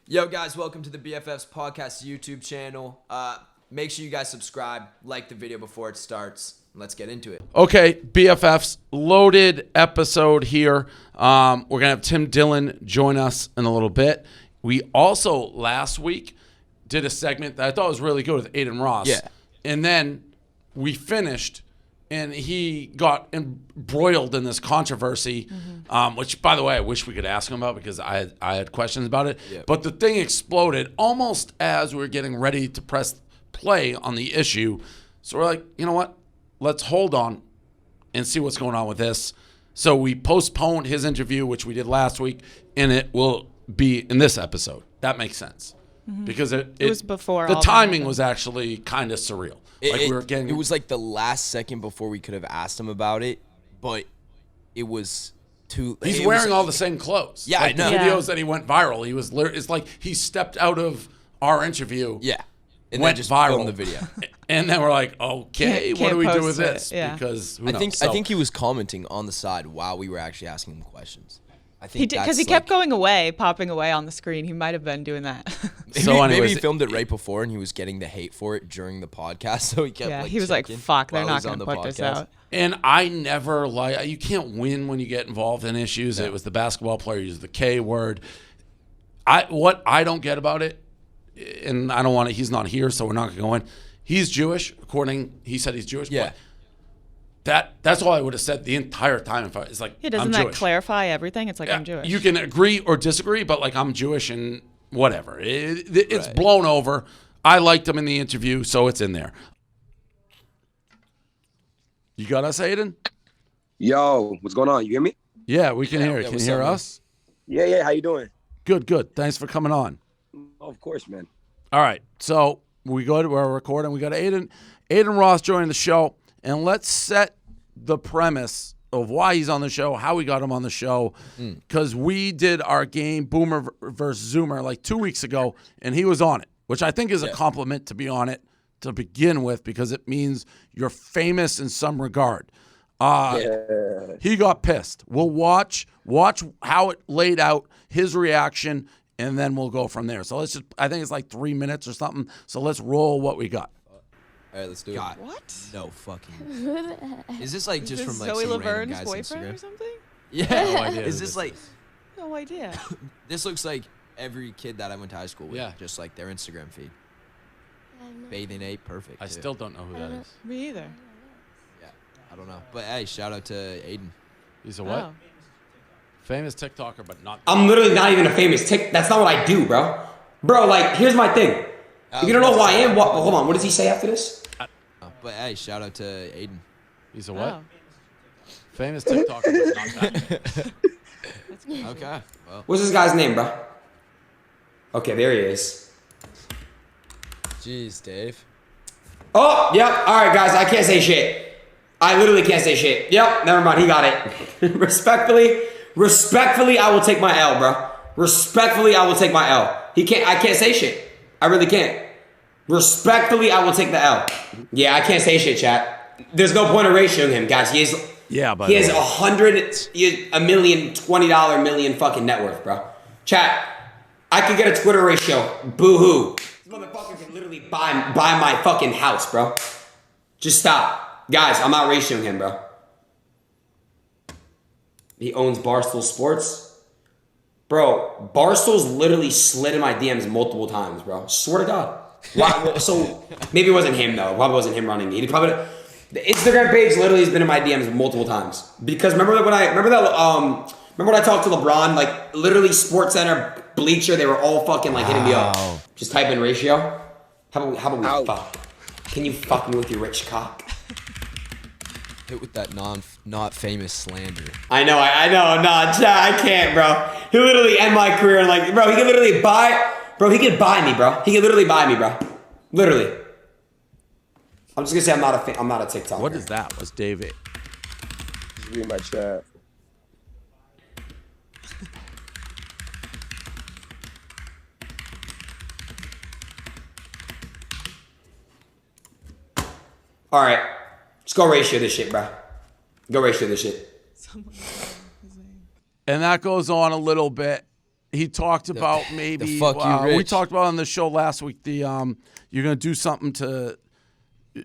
Yo, guys, welcome to the BFFs podcast YouTube channel. Make sure you guys subscribe, like the video before it starts. Let's get into it. Okay, BFFs, loaded episode here. We're going to have Tim Dillon join us in a little bit. We also, last week, did a segment that I thought was really good with Adin Ross. Yeah. And then we finished, and he got embroiled in this controversy, which, by the way, I wish we could ask him about because I had questions about it. Yep. But the thing exploded almost as we were getting ready to press play on the issue. So we're like, you know what? Let's hold on and see what's going on with this. So we postponed his interview, which we did last week, and it will be in this episode. That makes sense. Because it was before the all timing that was actually kind of surreal. It was like the last second before we could have asked him about it, but it was too. He's wearing all the same clothes. Yeah, like I know. The videos that he went viral. He was. It's like he stepped out of our interview. Yeah, and went then just viral. filmed the video. And then we're like, okay, what do we do with this? Yeah. Because who I knows? think he was commenting on the side while we were actually asking him questions. I think He did because he kept going away, popping away on the screen. He might have been doing that. Maybe he filmed it right before, and he was getting the hate for it during the podcast. So he kept. Yeah, like, he was like, checking "Fuck, they're while not he was going to on put the this podcast. out." And I never you can't win when you get involved in issues. No. It was the basketball player used the K word. What I don't get about it, and I don't want to. He's not here, so we're not going to go in. He's Jewish, he said he's Jewish. Yeah. But that's all I would have said the entire time. It's like, Yeah, doesn't I'm that Jewish. clarify everything? It's like, I'm Jewish. You can agree or disagree, but like, I'm Jewish and whatever. It's Right. blown over. I liked him in the interview, so it's in there. You got us, Adin? Yo, what's going on? You hear me? Yeah, we can hear you. Yeah, Can you what's hear up, man? us? Yeah. How you doing? Good. Thanks for coming on. Oh, of course, man. All right, so we're recording. We got Adin Ross joining the show, and let's set the premise of why he's on the show, how we got him on the show, because we did our game Boomer versus Zoomer like 2 weeks ago, and he was on it, which I think is a compliment to be on it to begin with, because it means you're famous in some regard. He got pissed. We'll watch how it laid out, his reaction, and then we'll go from there. So I think it's like 3 minutes or something. So let's roll what we got. All right, let's do it. What? No fucking. Is this like just from like Zoe some random Laverne's guy's boyfriend Instagram? or something? Yeah. No idea Is who this this like? is. No idea. This looks like every kid that I went to high school with. Yeah. Just like their Instagram feed. Bathing ape, perfect. I too. still don't know who that is. Me either. Yeah, I don't know. But hey, shout out to Adin. He's a what? Oh. Famous TikToker, but not. I'm literally not even a famous That's not what I do, bro. Bro, like, here's my thing. If you don't know who I am, hold on. What does he say after this? But hey, shout out to Adin. He's a what? Oh. Famous TikToker, but not that. That's crazy. Okay. Well, What's this guy's name, bro? Okay, there he is. jeez, Dave. Oh, yep. All right, guys. I can't say shit. I literally can't say shit. Yep. Never mind. He got it. Respectfully, I will take my L, bro. Respectfully, I will take my L. I can't say shit. I really can't. Respectfully, I will take the L. Yeah, I can't say shit, chat. There's no point of ratioing him, guys. He has $100 million, $20 million fucking net worth, bro. Chat, I could get a Twitter ratio. Boo-hoo. This motherfucker can literally buy my fucking house, bro. Just stop. Guys, I'm not ratioing him, bro. He owns Barstool Sports. Bro, Barstool's literally slid in my DMs multiple times, bro. Swear to God. Why, so maybe it wasn't him though. Probably wasn't him running it. The Instagram page literally has been in my DMs multiple times. Because remember when I talked to LeBron, like literally SportsCenter, Bleacher, they were all fucking like hitting me up. Just type in ratio. How about we fuck? Can you fuck me with your rich cock? Hit with that not famous slander. I know, nah, I can't, bro. He'll literally end my career and like, bro, he could literally buy me, bro. He could literally buy me, bro. Literally. I'm just gonna say I'm not a TikToker. What is that? Was David? Just read my chat. All right, let's go ratio this shit, bro. Go ratio this shit. And that goes on a little bit. he talked about maybe fuck you, we Rich. talked about on the show last week the you're gonna do something to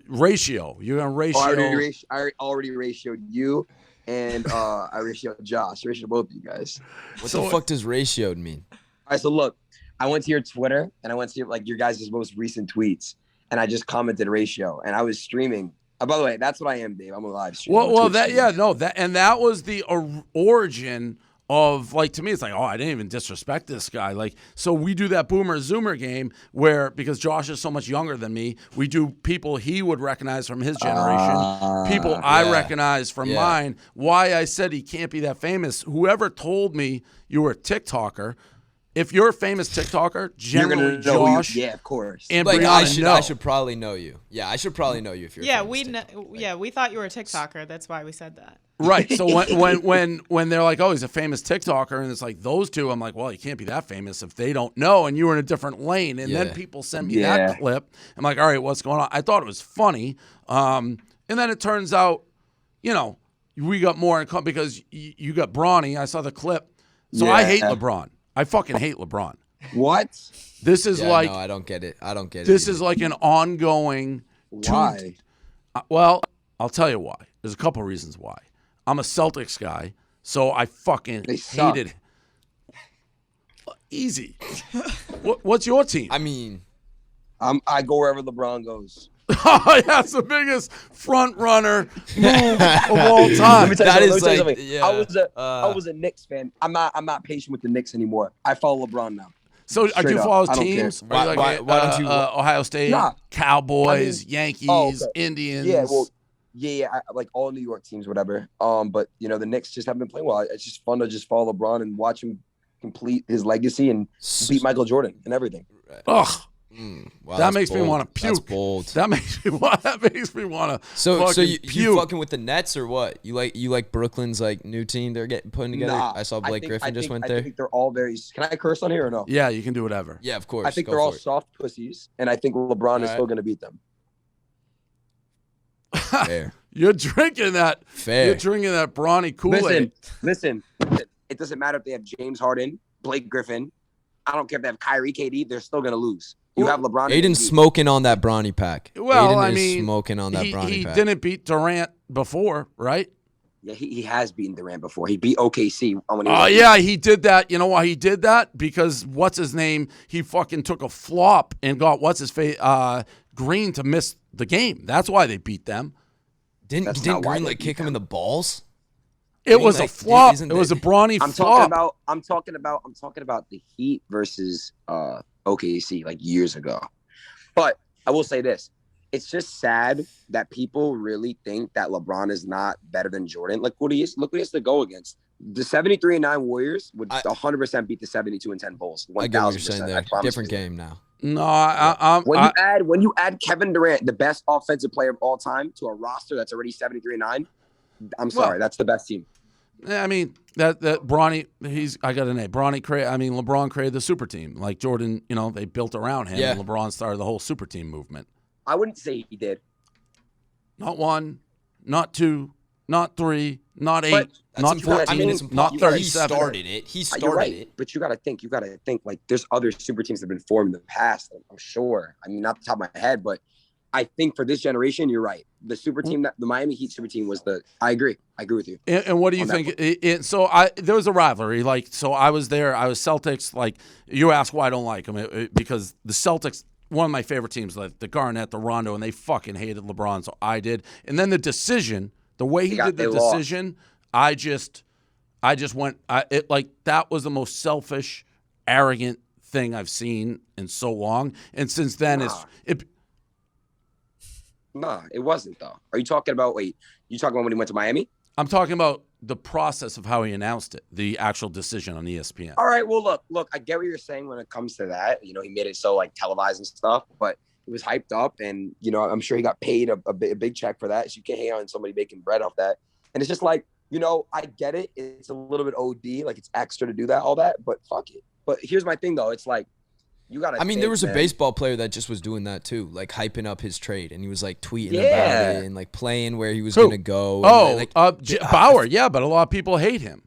ratio. You're gonna ratio. I already ratioed you, and I ratioed Josh. I ratioed both of you guys. What the fuck does ratioed mean? All right, so look, I went to your Twitter and I went to like your guys' most recent tweets, and I just commented ratio, and I was streaming. By the way, that's what I am, Dave. I'm a live streamer. Well, that was the origin of, like, to me, it's like, oh, I didn't even disrespect this guy. Like, so we do that Boomer Zoomer game where, because Josh is so much younger than me, we do people he would recognize from his generation, people I recognize from mine. Why I said he can't be that famous. Whoever told me you were a TikToker, if you're a famous TikToker, generally Josh, yeah, of course, and Like Brianna I should probably know you. Yeah, I should probably know you if you're. Yeah, a we famous we thought you were a TikToker. That's why we said that. Right. So when they're like, oh, he's a famous TikToker, and it's like those two, I'm like, well, he can't be that famous if they don't know, and you were in a different lane. And then people sent me that clip. I'm like, all right, what's going on? I thought it was funny. And then it turns out, you know, we got more in common because you got Bronny. I saw the clip. So I hate LeBron. I fucking hate LeBron. What? This is no, I don't get it. I don't get it. This is like an ongoing. Why? Well, I'll tell you why. There's a couple reasons why. I'm a Celtics guy, so I fucking hated it. Easy. What's your team? I mean, I go wherever LeBron goes. Oh, yeah, it's the biggest front runner move of all time. That is like, I was a Knicks fan. I'm not patient with the Knicks anymore. I follow LeBron now. So do you follow teams? Why don't you? Ohio State, Cowboys, Yankees, Indians? Yeah, well, I like all New York teams, whatever. But you know, the Knicks just haven't been playing well. It's just fun to just follow LeBron and watch him complete his legacy and beat Michael Jordan and everything. Ugh. Wow, that makes me want to puke. That's bold. That makes me want to. So you fucking with the Nets or what? You like Brooklyn's like new team they're putting together? Nah, I saw Blake Griffin just went there. I think they're all very. Can I curse on here or no? Yeah, you can do whatever. Yeah, of course. I think they're all soft pussies, and I think LeBron is still going to beat them. Fair. You're drinking that. Fair. You're drinking that Bronny Kool-Aid. Listen. It doesn't matter if they have James Harden, Blake Griffin. I don't care if they have Kyrie, KD. They're still going to lose. You have LeBron. Aiden's smoking on that Bronny pack. Well, Aiden is smoking on that Bronny pack. He didn't beat Durant before, right? Yeah, he has beaten Durant before. He beat OKC. Yeah, he did that. You know why he did that? Because what's his name? He fucking took a flop and got what's his face Green to miss the game. That's why they beat them. Didn't Green like kick him in the balls? It was a flop. It was a Bronny flop. I'm talking about the Heat versus OKC like years ago. But I will say this. It's just sad that people really think that LeBron is not better than Jordan. Look what he has to go against. The 73-9 Warriors would 100% beat the 72-10 Bulls. I get what you're saying there. Different game now. No, when you add Kevin Durant, the best offensive player of all time, to a roster that's already 73-9, I'm sorry, that's the best team. I mean that Bronny, I got a name. LeBron created the super team. Like Jordan, you know, they built around him. And LeBron started the whole super team movement. I wouldn't say he did. Not one, not two, not three, not eight, not 14, not 37. He started it. You're right, it. But you got to think like there's other super teams that have been formed in the past. I'm sure. I mean, not the top of my head, but I think for this generation, you're right. The super team, the Miami Heat super team was I agree. I agree with you. And what do you think? There was a rivalry. Like, so I was there. I was Celtics. Like, you ask why I don't like them. Because the Celtics, one of my favorite teams, like the Garnett, the Rondo, and they fucking hated LeBron. So I did. And then the decision, the way he did the decision, I just went, that was the most selfish, arrogant thing I've seen in so long. And since then, Nah, it wasn't though. Are you talking about? Wait, you talking about when he went to Miami? I'm talking about the process of how he announced it, the actual decision on ESPN. All right. Well, look. I get what you're saying when it comes to that. You know, he made it so like televised and stuff, but it was hyped up, and you know, I'm sure he got paid a big check for that. So you can't hate on somebody making bread off that. And it's just like, you know, I get it. It's a little bit OD, like it's extra to do that, all that. But fuck it. But here's my thing though. It's like, you gotta. I mean, there was a baseball player that just was doing that too, like hyping up his trade, and he was like tweeting about it and like playing where he was gonna go. Bauer, yeah, but a lot of people hate him.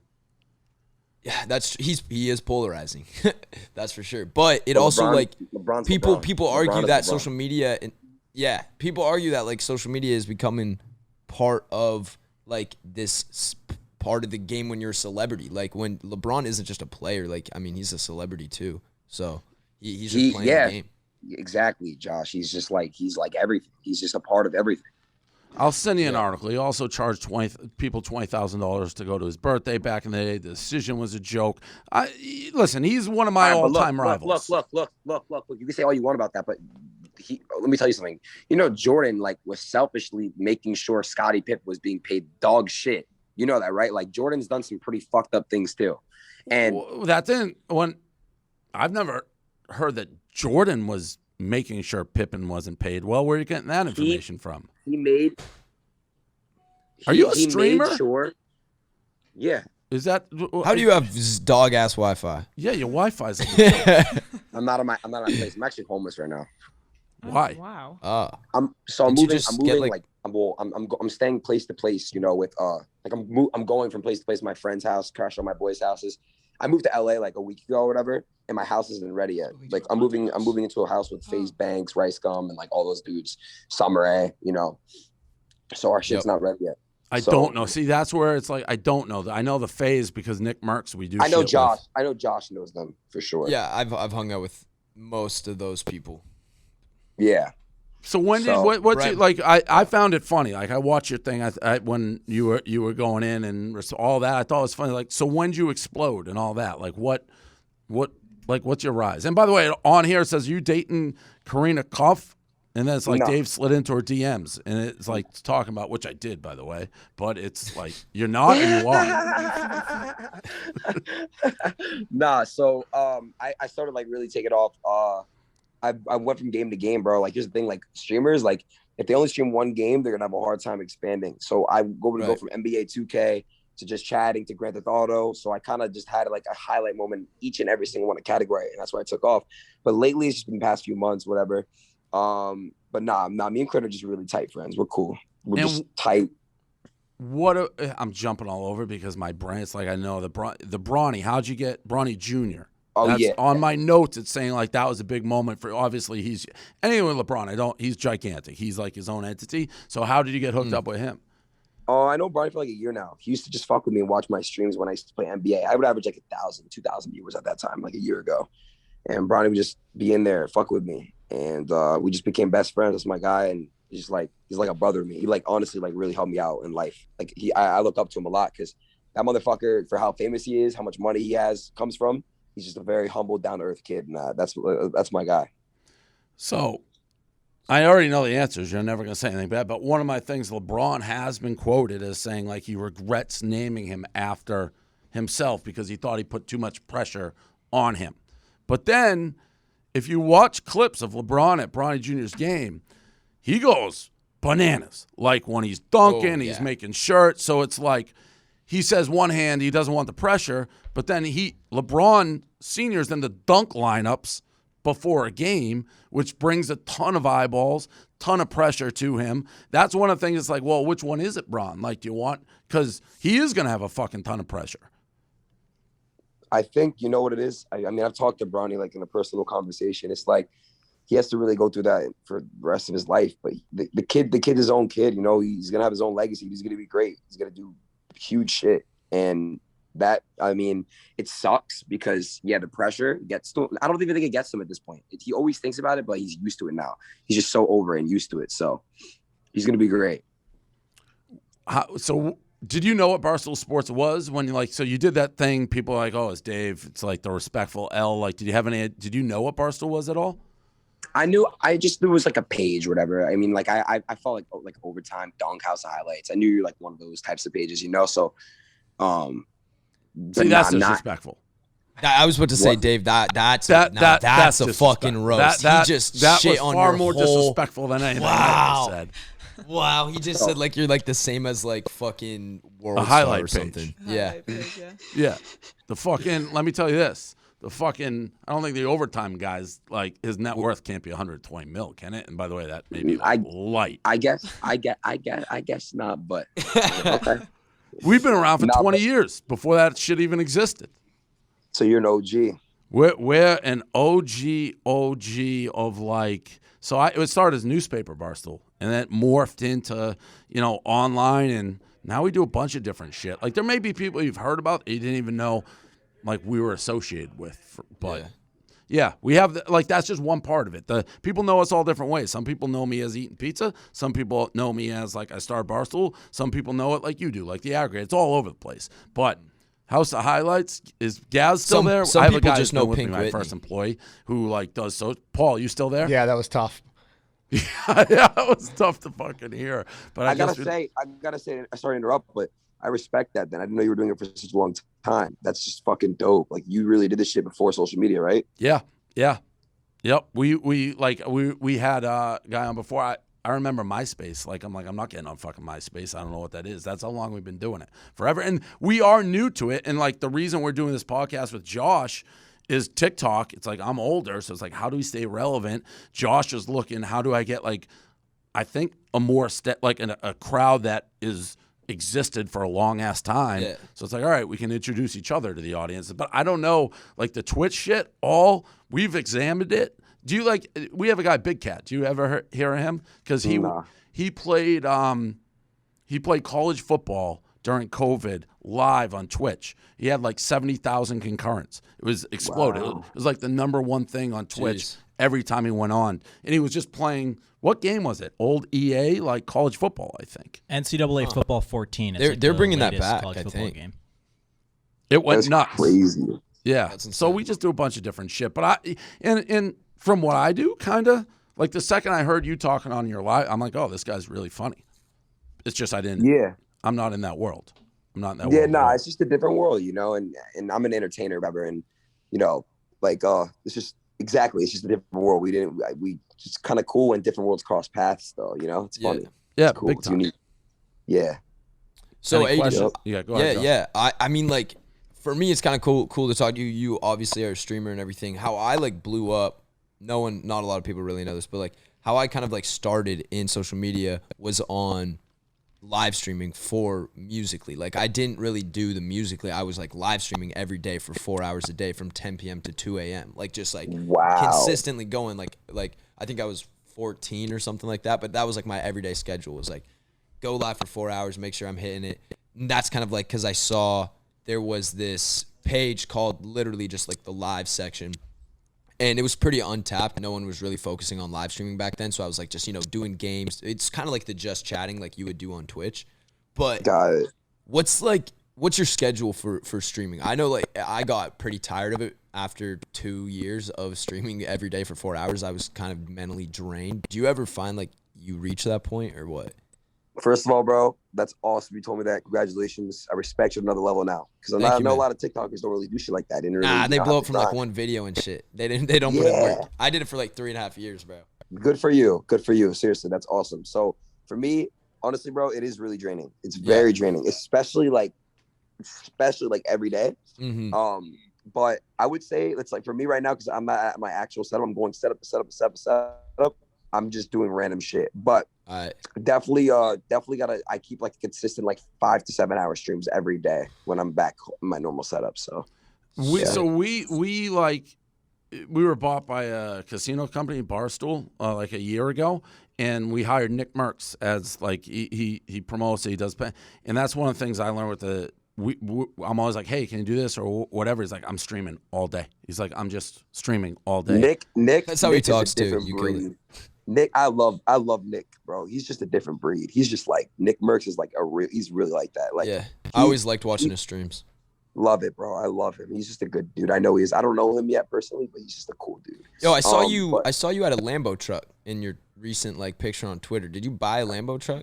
Yeah, he is polarizing. That's for sure. But it But also LeBron's people LeBron. argue LeBron is that LeBron. social media people argue that like social media is becoming part of like this part of the game when you're a celebrity. Like when LeBron isn't just a player, like I mean he's a celebrity too. So he's just playing the game. Exactly, Josh. He's like everything. He's just a part of everything. I'll send you an article. He also charged people $20,000 to go to his birthday back in the day. The decision was a joke. Listen, he's one of my all-time rivals. Look. You can say all you want about that, but let me tell you something. You know, Jordan was selfishly making sure Scottie Pippen was being paid dog shit. You know that, right? Like Jordan's done some pretty fucked up things too. And I've never heard that Jordan was making sure Pippen wasn't paid. Well, where are you getting that information from? Are you a streamer? Made sure. Yeah. Is that How do you have dog ass Wi-Fi? Yeah, your Wi-Fi's. I'm not on my place. I'm actually homeless right now. Why? Wow. I'm moving. I'm staying place to place. You know, with I'm going from place to place. My friend's house, crash on my boys' houses. I moved to LA like a week ago or whatever, and my house isn't ready yet. Like I'm moving into a house with FaZe Banks, Rice Gum, and like all those dudes, Summer A, you know. So our shit's not ready yet. I don't know. See, that's where it's like I don't know. I know the FaZe because Nick Merckx we do. I know shit Josh. with. I know Josh knows them for sure. Yeah, I've hung out with most of those people. Yeah. So what's right. your, like? I found it funny. Like I watched your thing. When you were going in and all that, I thought it was funny. Like, so when did you explode and all that? Like what's your rise? And by the way, on here it says you dating CORINNA KOPF, and then it's like Dave slid into her DMs, and it's like talking about, which I did, by the way. But it's like you're not and you are. Nah. So I started like really taking off. I went from game to game, bro. Like, here's the thing, like streamers, like if they only stream one game, they're gonna have a hard time expanding. So I go from NBA 2K to just chatting to Grand Theft Auto. So I kind of just had like a highlight moment each and every single one of category, and that's why I took off. But lately, it's just been the past few months, whatever. But nah, me and Crit are just really tight friends. We're cool. We're just tight. I'm jumping all over because my brain. It's like I know the Bronny. How'd you get Bronny Jr.? On my notes, it's saying like that was a big moment for. Obviously, he's anyway. LeBron, he's gigantic. He's like his own entity. So how did you get hooked up with him? Oh, I know Brian for like a year now. He used to just fuck with me and watch my streams when I used to play NBA. I would average like 1,000, 2,000 viewers at that time, like a year ago. And Brian would just be in there, fuck with me, and we just became best friends. That's my guy, and he's like a brother to me. He like honestly like really helped me out in life. Like I look up to him a lot because that motherfucker, for how famous he is, how much money he comes from. He's just a very humble, down-to-earth kid, and that's my guy. So, I already know the answers. You're never going to say anything bad, but one of my things, LeBron has been quoted as saying like he regrets naming him after himself because he thought he put too much pressure on him. But then, if you watch clips of LeBron at Bronny Jr.'s game, he goes bananas. Like when he's dunking, he's making shirts. So it's like he says one hand he doesn't want the pressure, but then LeBron Sr.'s in the dunk lineups before a game, which brings a ton of eyeballs, ton of pressure to him. That's one of the things. It's like, well, which one is it, Bron? Like, do you want? Because he is going to have a fucking ton of pressure. I think you know what it is. I mean, I've talked to Bronny like in a personal conversation. It's like he has to really go through that for the rest of his life. But the kid's his own kid. You know, he's gonna have his own legacy. He's gonna be great. He's gonna do huge shit. And that, I mean, it sucks because the pressure gets to him. I don't even think it gets to him at this point. He always thinks about it, but he's used to it now. He's just so over and used to it. So he's gonna be great. So did you know what Barstool Sports was when so you did that thing? People are like, oh, it's Dave. It's like the respectful L. Like, did you know what Barstool was at all? I just knew it was like a page or whatever. I mean, like I felt like Overtime, Dunk House Highlights. I knew you're like one of those types of pages, you know? So, see, that's disrespectful. I was about to say, Dave, that's a fucking roast. He just shit on far your more disrespectful than anything I ever said. Wow, he just said like you're like the same as like fucking World a highlight or something. page. Yeah. Yeah. The fucking, let me tell you this. The fucking, I don't think the Overtime guys, like his net worth can't be 120 mil, can it? And by the way, that may be light. I guess not, but okay. We've been around for 20 years before that shit even existed. So you're an OG. We're an OG of like. So it started as newspaper Barstool, and then it morphed into online, and now we do a bunch of different shit. Like there may be people you've heard about that you didn't even know, like we were associated with, but. Yeah, we have that's just one part of it. The people know us all different ways. Some people know me as eating pizza. Some people know me as like I started Barstool. Some people know it like you do, like the aggregate. It's all over the place. But House of Highlights, is Gaz still there? Some I have people a guy just who's been know with Pink me, my Whitney. first employee, who like does so. Paul, you still there? Yeah, that was tough. Yeah, that was tough to fucking hear. But I gotta say, sorry to interrupt, but I respect that. Then I didn't know you were doing it for such a long time. That's just fucking dope. Like you really did this shit before social media, right? Yeah. Yep. We had a guy on before. I remember MySpace. Like I'm not getting on fucking MySpace. I don't know what that is. That's how long we've been doing it. Forever. And we are new to it. And like the reason we're doing this podcast with Josh is TikTok. It's like I'm older, so it's like how do we stay relevant? Josh is looking, how do I get like I think a more a crowd that is existed for a long ass time. Yeah. So it's like, all right, we can introduce each other to the audience. But I don't know, like the Twitch shit, we've examined it. Do you we have a guy, Big Cat. Do you ever hear of him? Because he played college football during COVID live on Twitch. He had like 70,000 concurrents. It was exploded. Wow. It was like the number one thing on Twitch every time he went on. And he was just playing, what game was it? Old EA, like college football, I think. NCAA Football 14. They're bringing that back, I think. Game. It went nuts. Crazy. Yeah. So we just do a bunch of different shit. But and from what I do, kind of, like the second I heard you talking on your live, I'm like, oh, this guy's really funny. It's just I'm not in that world. I'm not in that world. Yeah, no, it's just a different world, and I'm an entertainer, remember, and, it's just, exactly, it's just a different world. We just kind of cool when different worlds cross paths, though, it's funny. Yeah, it's cool. big time. It's unique. Yeah. So, go ahead. Yeah. I mean, like, for me, it's kind of cool to talk to you. You obviously are a streamer and everything. How I, like, blew up, not a lot of people really know this, but, like, how I kind of, like, started in social media was on live streaming for Musical.ly. Like, I didn't really do the Musical.ly. I was, like, live streaming every day for 4 hours a day from 10 p.m. to 2 a.m. Like, just, like, consistently going, like, I think I was 14 or something like that, but that was, like, my everyday schedule was, like, go live for 4 hours, make sure I'm hitting it. And that's kind of, like, because I saw there was this page called literally just, like, the live section. And it was pretty untapped. No one was really focusing on live streaming back then. So I was like, just, doing games. It's kind of like the just chatting like you would do on Twitch. But got it. What's your schedule for streaming? I know, like, I got pretty tired of it after 2 years of streaming every day for 4 hours. I was kind of mentally drained. Do you ever find, like, you reach that point or what? First of all, bro, that's awesome. You told me that. Congratulations. I respect you at another level now. Because I know a lot of TikTokers don't really do shit like that. They blow up from like one video and shit. They don't put in work. I did it for like 3.5 years, bro. Good for you. Seriously, that's awesome. So for me, honestly, bro, it is really draining. It's very draining, especially like every day. Mm-hmm. But I would say it's like for me right now, because I'm at my actual setup. I'm going setup. I'm just doing random shit. But definitely gotta. I keep like consistent like 5 to 7 hour streams every day when I'm back in my normal setup. So we were bought by a casino company, Barstool, like a year ago, and we hired Nick Merckx as like he promotes, he does, and that's one of the things I learned with the. I'm always like, hey, can you do this or whatever? He's like, I'm streaming all day. He's like, I'm just streaming all day. Nick. That's how he talks too. Nick, I love Nick, bro. He's just a different breed. He's just like Nick Merckx is like he's really like that. Like, yeah, I always liked watching his streams. Love it, bro. I love him. He's just a good dude. I know he is. I don't know him yet personally, but he's just a cool dude. Yo, I saw you at a Lambo truck in your recent like picture on Twitter. Did you buy a Lambo truck?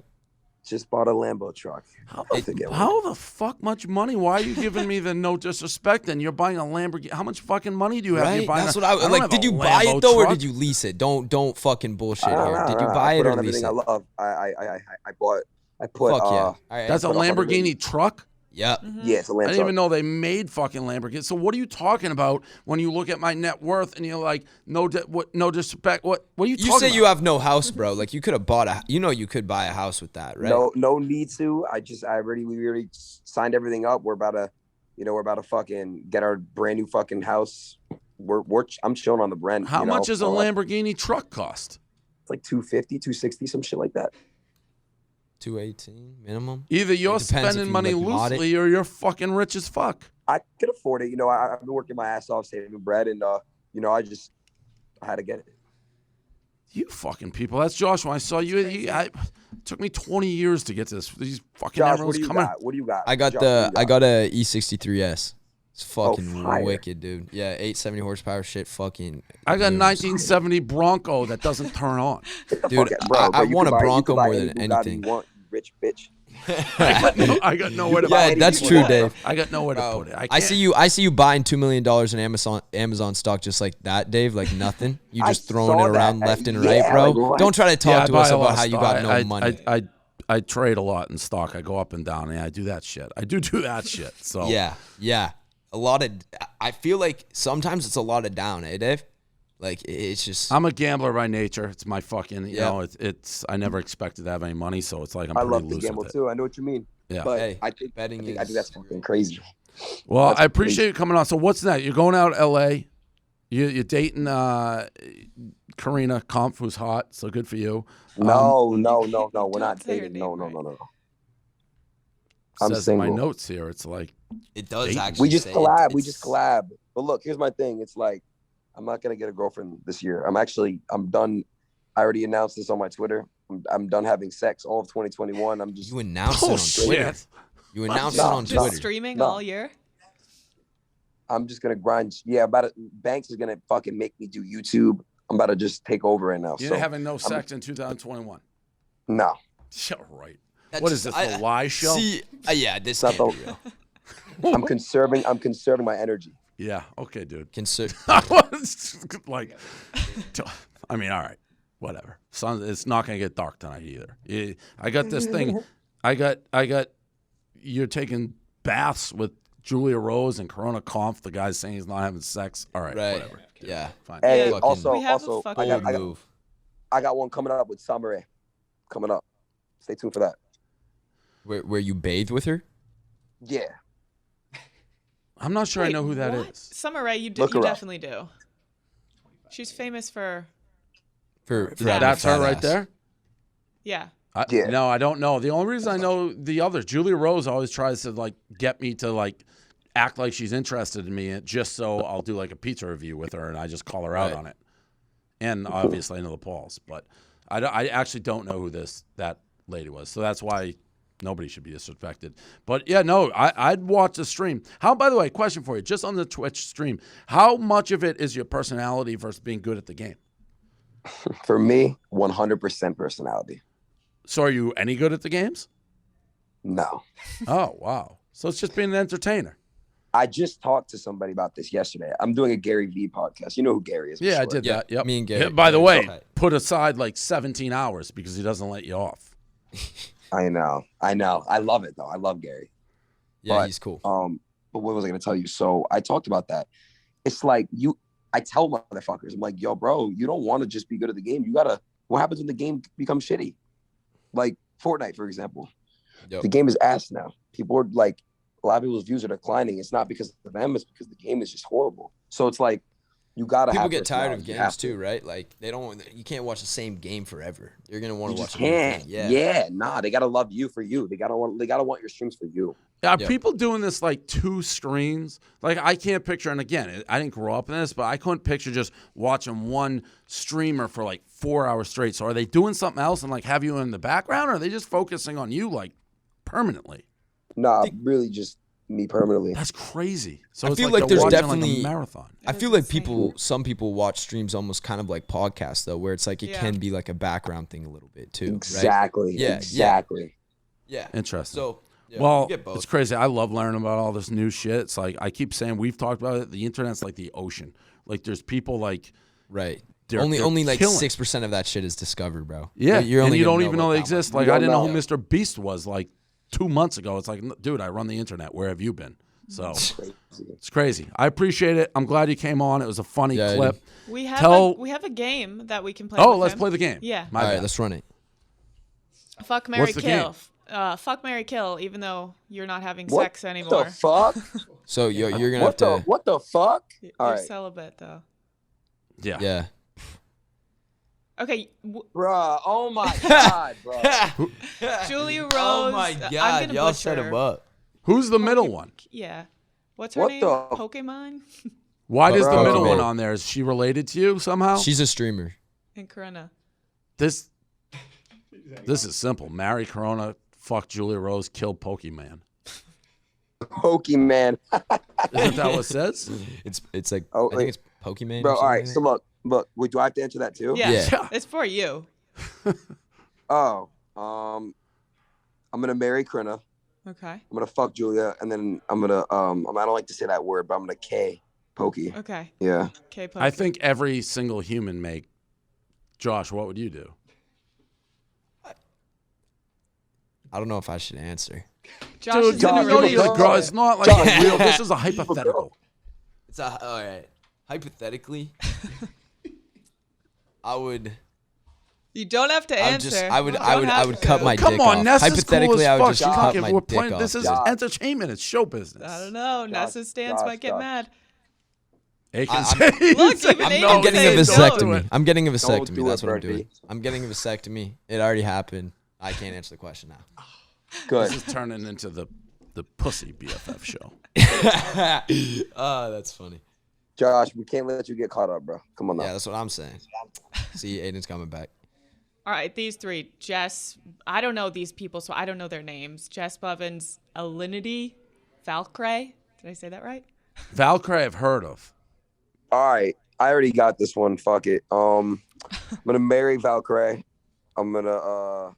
Just bought a Lambo truck. How the fuck much money? Why are you giving me the no disrespect? And you're buying a Lamborghini. How much fucking money do you have? Right? That's what I like. Did you buy it though, or did you lease it? Don't fucking bullshit here. Did you buy it or lease it? I love. I bought. I put. Fuck yeah. Right, that's a Lamborghini truck. Yep. Mm-hmm. Yeah, it's a Lambo. I didn't even know they made fucking Lamborghinis. So what are you talking about when you look at my net worth and you're like, no disrespect? What are you talking about? You say you have no house, bro. Like you could have bought you could buy a house with that, right? No need to. We already signed everything up. We're about to You know, we're about to fucking get our brand new fucking house. I'm chilling on the rent. How much does a Lamborghini truck cost? It's like 250, 260, some shit like that. 218 minimum. Either you're It depends if spending you, money like, mod it. loosely or you're fucking rich as fuck. I could afford it. You know, I've been working my ass off saving bread, and you know, I had to get it. You fucking people. That's Josh. When I saw you, it took me 20 years to get to this. These fucking Josh, everyone's coming. What do you got? I got Josh, what do you I got a E63S. It's fucking fire. wicked, dude. Yeah, 870 horsepower shit. Fucking. I got a moves. 1970 Bronco that doesn't turn on. Dude, I want a Bronco more than anything. You want, you rich bitch. I got nowhere to Yeah, that's true, Dave. I got nowhere to put it. I see you buying $2 million in Amazon stock just like that, Dave. Like nothing. You just throwing it around left and right, bro. like what? Don't try to talk to us buy a lot about of how you stock. got no money. I trade a lot in stock. I go up and down. Yeah, I do that shit. I do that shit. So Yeah. A lot of. I feel like sometimes it's a lot of down, eh, Dave? Like it's just. I'm a gambler by nature. It's my fucking. You know, it's. I never expected to have any money, so it's like I'm I pretty love to loose gamble with it. too. I know what you mean. Yeah. But Hey, I think betting I think is- that's fucking crazy. Well, That's I appreciate you coming on. So what's that? You're going out L.A. You're dating Corinna KOPF, who's hot. So good for you. No. We're not Don't say her dating. name No. right. I'm Says in my single. notes here. It's like It does Date. actually. We just say it. collab. We It's- just collab. But look, here's my thing. It's like I'm not gonna get a girlfriend this year. I'm done. I already announced this on my Twitter. I'm done having sex all of 2021. I'm just You announced it on Twitter. shit. You announced No, it on Just Twitter. streaming No. all year. I'm just gonna grind. Yeah, Banks is gonna fucking make me do YouTube. I'm about to just take over right now. You're So having no sex in 2021. no, Yeah, right. That's What is just- this, a lie show? See, yeah, this Not can't the- be real. I'm conserving my energy. Yeah, okay, dude. Consider. Like, I mean, all right, whatever. It's not gonna get dark tonight either. I got this thing. I got. You're taking baths with Julia Rose and Corinna KOPF. The guy's saying he's not having sex. All right, Right. whatever. Yeah. Fine. Hey, Fucking- also, We have a also, fucking- Bold I got move. I got one coming up with Summer coming up. Stay tuned for that. Where you bathe with her? Yeah, I'm not sure I know who that is. What? Summer Rae, you Look her up. definitely do. She's famous for For Yeah. That's her fat right ass. there. yeah. Yeah. No, I don't know. The only reason I know the other, Julia Rose always tries to like get me to like act like she's interested in me just so I'll do like a pizza review with her and I just call her out Right. on it. And obviously I know the Pauls, but I actually don't know who that lady was. So that's why nobody should be disrespected. But yeah, no, I'd watch the stream. By the way, question for you, just on the Twitch stream, how much of it is your personality versus being good at the game? for me, 100% personality. So are you any good at the games? No, Oh, wow. So it's just being an entertainer. I just talked to somebody about this yesterday. I'm doing a Gary Vee podcast. You know who Gary is? I'm Yeah, I sure. did Yeah, that. Yep. me and Gary- Yeah, by the Gary's way, okay. put aside like 17 hours because he doesn't let you off. I know. I love it though. I love Gary. Yeah, But, he's cool. But what was I going to tell you? So I talked about that. It's like I tell motherfuckers, I'm like, yo, bro, you don't want to just be good at the game. What happens when the game becomes shitty? Like Fortnite, for example. Yep. The game is ass now. People are like, a lot of people's views are declining. It's not because of them. It's because the game is just horrible. So it's like, you got to People have get tired of personality. You games have to. too, right? Like you can't watch the same game forever. You're gonna want You to watch just a new can't. thing. Yeah. Nah, they got to love you for you. They got to want your streams for you. Are Yeah. people doing this like 2 screens? Like I can't picture, and again, I didn't grow up in this, but I couldn't picture just watching one streamer for like 4 hours straight. So are they doing something else and like have you in the background, or are they just focusing on you like permanently? Nah, really just me permanently. That's crazy. So I it's feel like like they're there's watching definitely- like a marathon. I That feel is like insane. some people watch streams almost kind of like podcasts though, where it's like it Yeah. can be like a background thing a little bit too. Right? Exactly. Yeah, yeah. Exactly. Yeah. Interesting. So yeah, well, you get both. it's crazy. I love learning about all this new shit. It's like I keep saying, we've talked about it. The internet's like the ocean. Like there's people like Right. they're Only like killing. 6% of that shit is discovered, bro. Yeah, You're and only you gonna don't even know about they that exist. much. Like You I don't didn't know know. who Mr. Beast was like 2 months ago. It's like, dude, I run the internet. Where have you been? So it's crazy. I appreciate it. I'm glad you came on. It was a funny Yeah, clip. We have Tell- we have a game that we can play. Oh, with let's him. play the game. Yeah. My All right, bad. let's run it. Fuck, Mary, What's the kill. game? Fuck, marry, kill. Even though you're not having What sex anymore. the fuck? So you're gonna have to. What the fuck? You're All right, celibate though. Yeah. Yeah. Okay, bruh. Oh my god, bro. Julia Rose. Oh my I'm God, gonna y'all butcher. set him up. Who's the middle one? Yeah. What's her What name? the- Pokemon Why does the Bro. middle one on there? Is she related to you somehow? She's a streamer. and Corinna. This is simple. Marry Corona, fuck Julia Rose, kill Pokemon. Pokemon. Isn't that what it says? It's like Oh, I think it's Pokemon. Bro, or all right. something So look. Wait, do I have to answer that too? Yeah, Yeah. it's for you. Oh, I'm gonna marry Corinna. Okay. I'm gonna fuck Julia, and then I'm gonna I don't like to say that word, but I'm gonna K Pokey. Okay. Yeah. Okay. I think every single human make. Josh, what would you do? I don't know if I should answer. Josh Dude, is you in a Josh, know really these go. girls. It's not like Josh, a real. This is a hypothetical. It's all right. Hypothetically, I would. You don't have to answer. I would You don't have cut to. my Come dick on, off. Nessa's Hypothetically, cool as I would fuck. just She's not cut giving- my we're dick playing- off. This is Josh. entertainment. It's show business. I don't know. Nessa's stance Josh, might get Josh. mad. Look, even I'm getting a Don't do vasectomy. it. I'm getting a do vasectomy. it, That's what I'm Birdie. doing. I'm getting a vasectomy. It already happened. I can't answer the question now. Good. This is turning into the pussy BFF show. Oh, that's funny. Josh, we can't let you get caught up, bro. Come on now. Yeah, that's what I'm saying. See, Aiden's coming back. All right, these three. Jess, I don't know these people, so I don't know their names. Jess Blevins, Alinity, Valkyrie. Did I say that right? Valkyrie, I've heard of. All right, I already got this one. Fuck it. I'm gonna marry Valkyrie. I'm gonna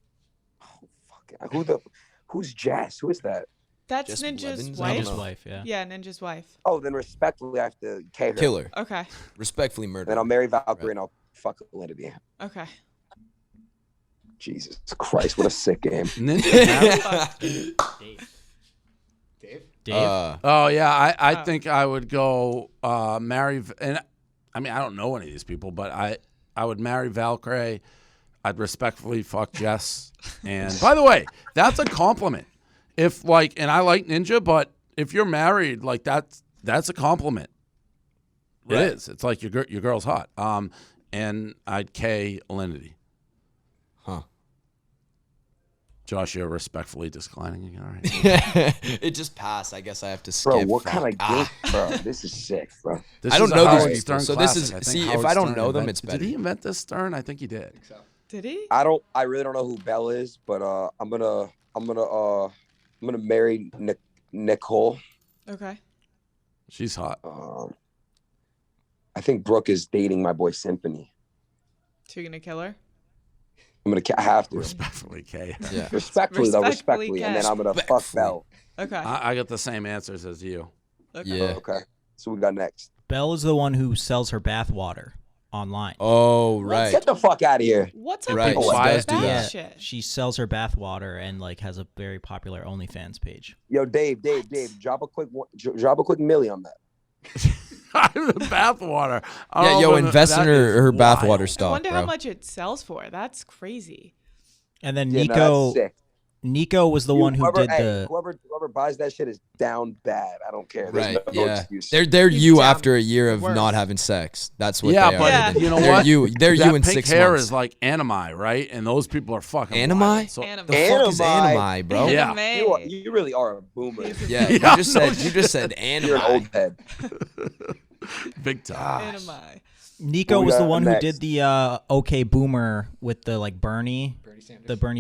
who's Jess? Who is that? That's Jess Ninja's Blevins? I wife. don't Ninja's know. wife, yeah. Yeah, Ninja's wife. Oh, then respectfully, I have to K her. Kill her. Okay. Respectfully murder. Then I'll her. marry Valkyrie Right. and I'll fuck Lindy. Okay. Jesus Christ, what a sick game. Ninja. Dave? Oh yeah, I think I would go marry, and I mean I don't know any of these people, but I would marry Valkyrie. I'd respectfully fuck Jess. And by the way, that's a compliment. If like, and I like Ninja, but if you're married, like that's a compliment. Right. It is. It's like your girl's hot. And I'd K Alinity. Huh. Josh, you're respectfully declining. All right. It just passed. I guess I have to skip. Bro, what fuck. kind of game? Bro, this is sick, bro. This I don't is a know these Howard people, Stern so this classic. is- I think see, if Howard I don't Stern know them, invented- it's Did better. he invent this, Stern? I think he did. Did he? I really don't know who Belle is, but I'm gonna marry Nicole. Okay. She's hot. I think Brooke is dating my boy Symphony. So you're gonna kill her? I have to. Respectfully, K. Yeah. Respectfully, though, Respectfully, respectfully. And then Cash. I'm gonna fuck Respectfully. Belle. Okay. I got the same answers as you. Okay. Yeah. Okay. So we got next. Belle is the one who sells her bath water online. Oh, right. Get the fuck out of here. What's up Right, with she this does do bath that. shit? She sells her bath water and like has a very popular OnlyFans page. Yo, Dave, drop a quick milli on that. The bath water. Yeah, yo, invest in her bathwater I stock, wonder bro. how much it sells for. That's crazy. And then Yeah, Nico no, that's sick. Nico was the one who Whoever- did hey, the whoever buys that shit is down bad. I don't care. There's Right, no yeah. excuse. They're He's you down after a year of worse. not having sex. That's what Yeah, they but are. Yeah. you know They're what? They're that you in pink 6 hair months. is like animi, right? And those people are fucking Animi? wild. So, Anime. The fuck is Anime. anime, bro? Yeah. Anime. You really are a boomer. Yeah, Yeah, you just said anime. You're an old head. big time. Anime. Nico What we was the got one who next? did the OK Boomer with the like Bernie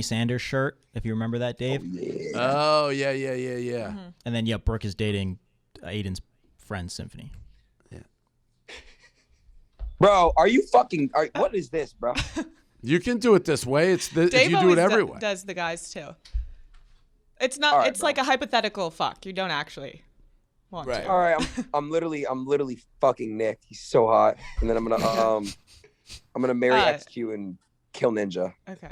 Sanders shirt, if you remember that, Dave. Yeah. Oh yeah. And then Brooke is dating Aiden's friend Symphony. Bro, are you fucking? What is this, bro? You can do it this way. It's Dave you do always it every way. does the guys too. It's not. All right, it's bro. like a hypothetical fuck. You don't actually want Right. to. All right, I'm literally fucking Nick. He's so hot. And then I'm gonna marry XQ and kill Ninja. Okay.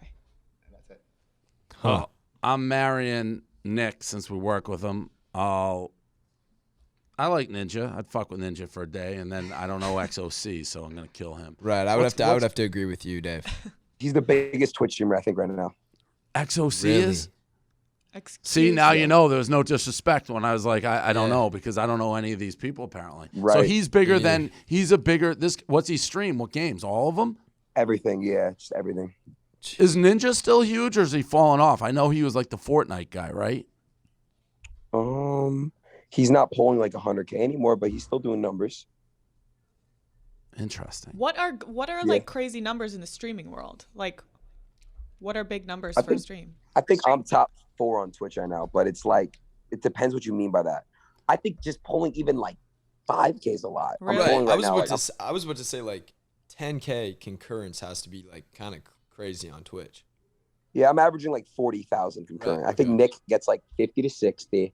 Oh, I'm marrying Nick since we work with him. I like Ninja. I'd fuck with Ninja for a day, and then I don't know XOC, so I'm gonna kill him. Right. I would have to agree with you, Dave. He's the biggest Twitch streamer I think right now. XOC Really? is? See, now you know there was no disrespect when I was like, I don't know, because I don't know any of these people apparently. Right. So he's bigger than what's he stream? What games? All of them? Everything, yeah, just everything. Is Ninja still huge, or is he falling off? I know he was like the Fortnite guy, right? He's not pulling like 100K anymore, but he's still doing numbers. Interesting. What are like crazy numbers in the streaming world? Like, what are big numbers for a stream? I think I'm top 4 on Twitch right now, but it's like, it depends what you mean by that. I think just pulling even like 5K is a lot. Really? I'm pulling I was now, about to say like 10K concurrence has to be like kind of crazy on Twitch. Yeah, I'm averaging like 40,000 concurrent. Right, I think okay. Nick gets like 50 to 60.